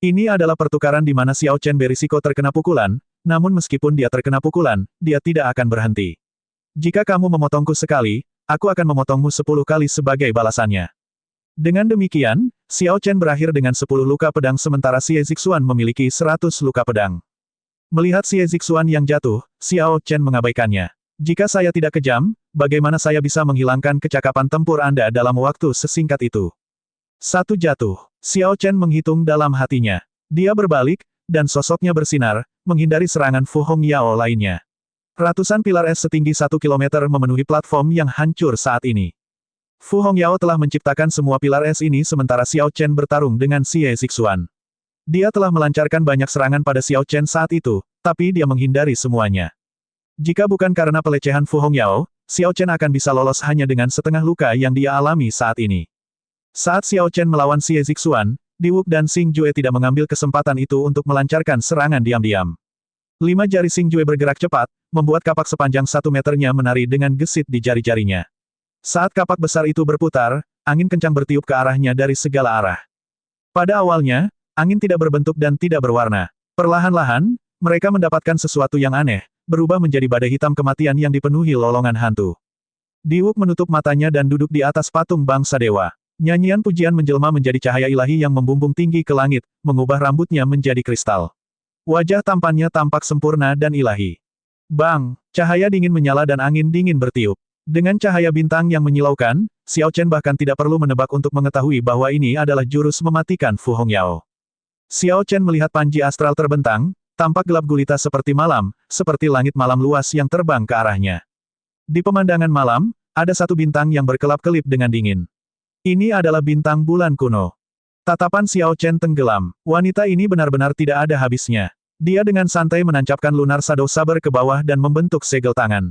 Ini adalah pertukaran di mana Xiao Chen berisiko terkena pukulan, namun meskipun dia terkena pukulan, dia tidak akan berhenti. Jika kamu memotongku sekali, aku akan memotongmu 10 kali sebagai balasannya. Dengan demikian, Xiao Chen berakhir dengan 10 luka pedang sementara Xie Zixuan memiliki 100 luka pedang. Melihat Xie Zixuan yang jatuh, Xiao Chen mengabaikannya. Jika saya tidak kejam, bagaimana saya bisa menghilangkan kecakapan tempur Anda dalam waktu sesingkat itu? Satu jatuh. Xiao Chen menghitung dalam hatinya. Dia berbalik, dan sosoknya bersinar, menghindari serangan Fu Hongyao lainnya. Ratusan pilar es setinggi 1 km memenuhi platform yang hancur saat ini. Fu Hongyao telah menciptakan semua pilar es ini sementara Xiao Chen bertarung dengan Xie Zixuan. Dia telah melancarkan banyak serangan pada Xiao Chen saat itu, tapi dia menghindari semuanya. Jika bukan karena pelecehan Fu Hongyao, Xiao Chen akan bisa lolos hanya dengan setengah luka yang dia alami saat ini. Saat Xiao Chen melawan Xie Zixuan, Di Wuk dan Xing Jue tidak mengambil kesempatan itu untuk melancarkan serangan diam-diam. 5 jari Xing Jue bergerak cepat, membuat kapak sepanjang 1 meternya menari dengan gesit di jari-jarinya. Saat kapak besar itu berputar, angin kencang bertiup ke arahnya dari segala arah. Pada awalnya, angin tidak berbentuk dan tidak berwarna. Perlahan-lahan, mereka mendapatkan sesuatu yang aneh, berubah menjadi badai hitam kematian yang dipenuhi lolongan hantu. Di Wuk menutup matanya dan duduk di atas patung bangsa dewa. Nyanyian pujian menjelma menjadi cahaya ilahi yang membumbung tinggi ke langit, mengubah rambutnya menjadi kristal. Wajah tampannya tampak sempurna dan ilahi. Bang! Cahaya dingin menyala dan angin dingin bertiup. Dengan cahaya bintang yang menyilaukan, Xiao Chen bahkan tidak perlu menebak untuk mengetahui bahwa ini adalah jurus mematikan Fu Hongyao. Xiao Chen melihat panji astral terbentang, tampak gelap gulita seperti malam, seperti langit malam luas yang terbang ke arahnya. Di pemandangan malam, ada satu bintang yang berkelap-kelip dengan dingin. Ini adalah bintang bulan kuno. Tatapan Xiao Chen tenggelam. Wanita ini benar-benar tidak ada habisnya. Dia dengan santai menancapkan lunar Shadow Saber ke bawah dan membentuk segel tangan.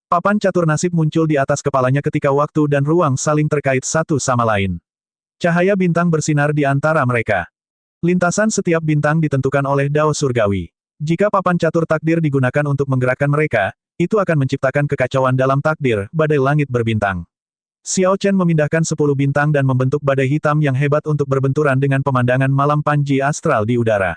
Papan catur nasib muncul di atas kepalanya ketika waktu dan ruang saling terkait satu sama lain. Cahaya bintang bersinar di antara mereka. Lintasan setiap bintang ditentukan oleh Dao Surgawi. Jika papan catur takdir digunakan untuk menggerakkan mereka, itu akan menciptakan kekacauan dalam takdir, badai langit berbintang. Xiao Chen memindahkan 10 bintang dan membentuk badai hitam yang hebat untuk berbenturan dengan pemandangan malam Panji astral di udara.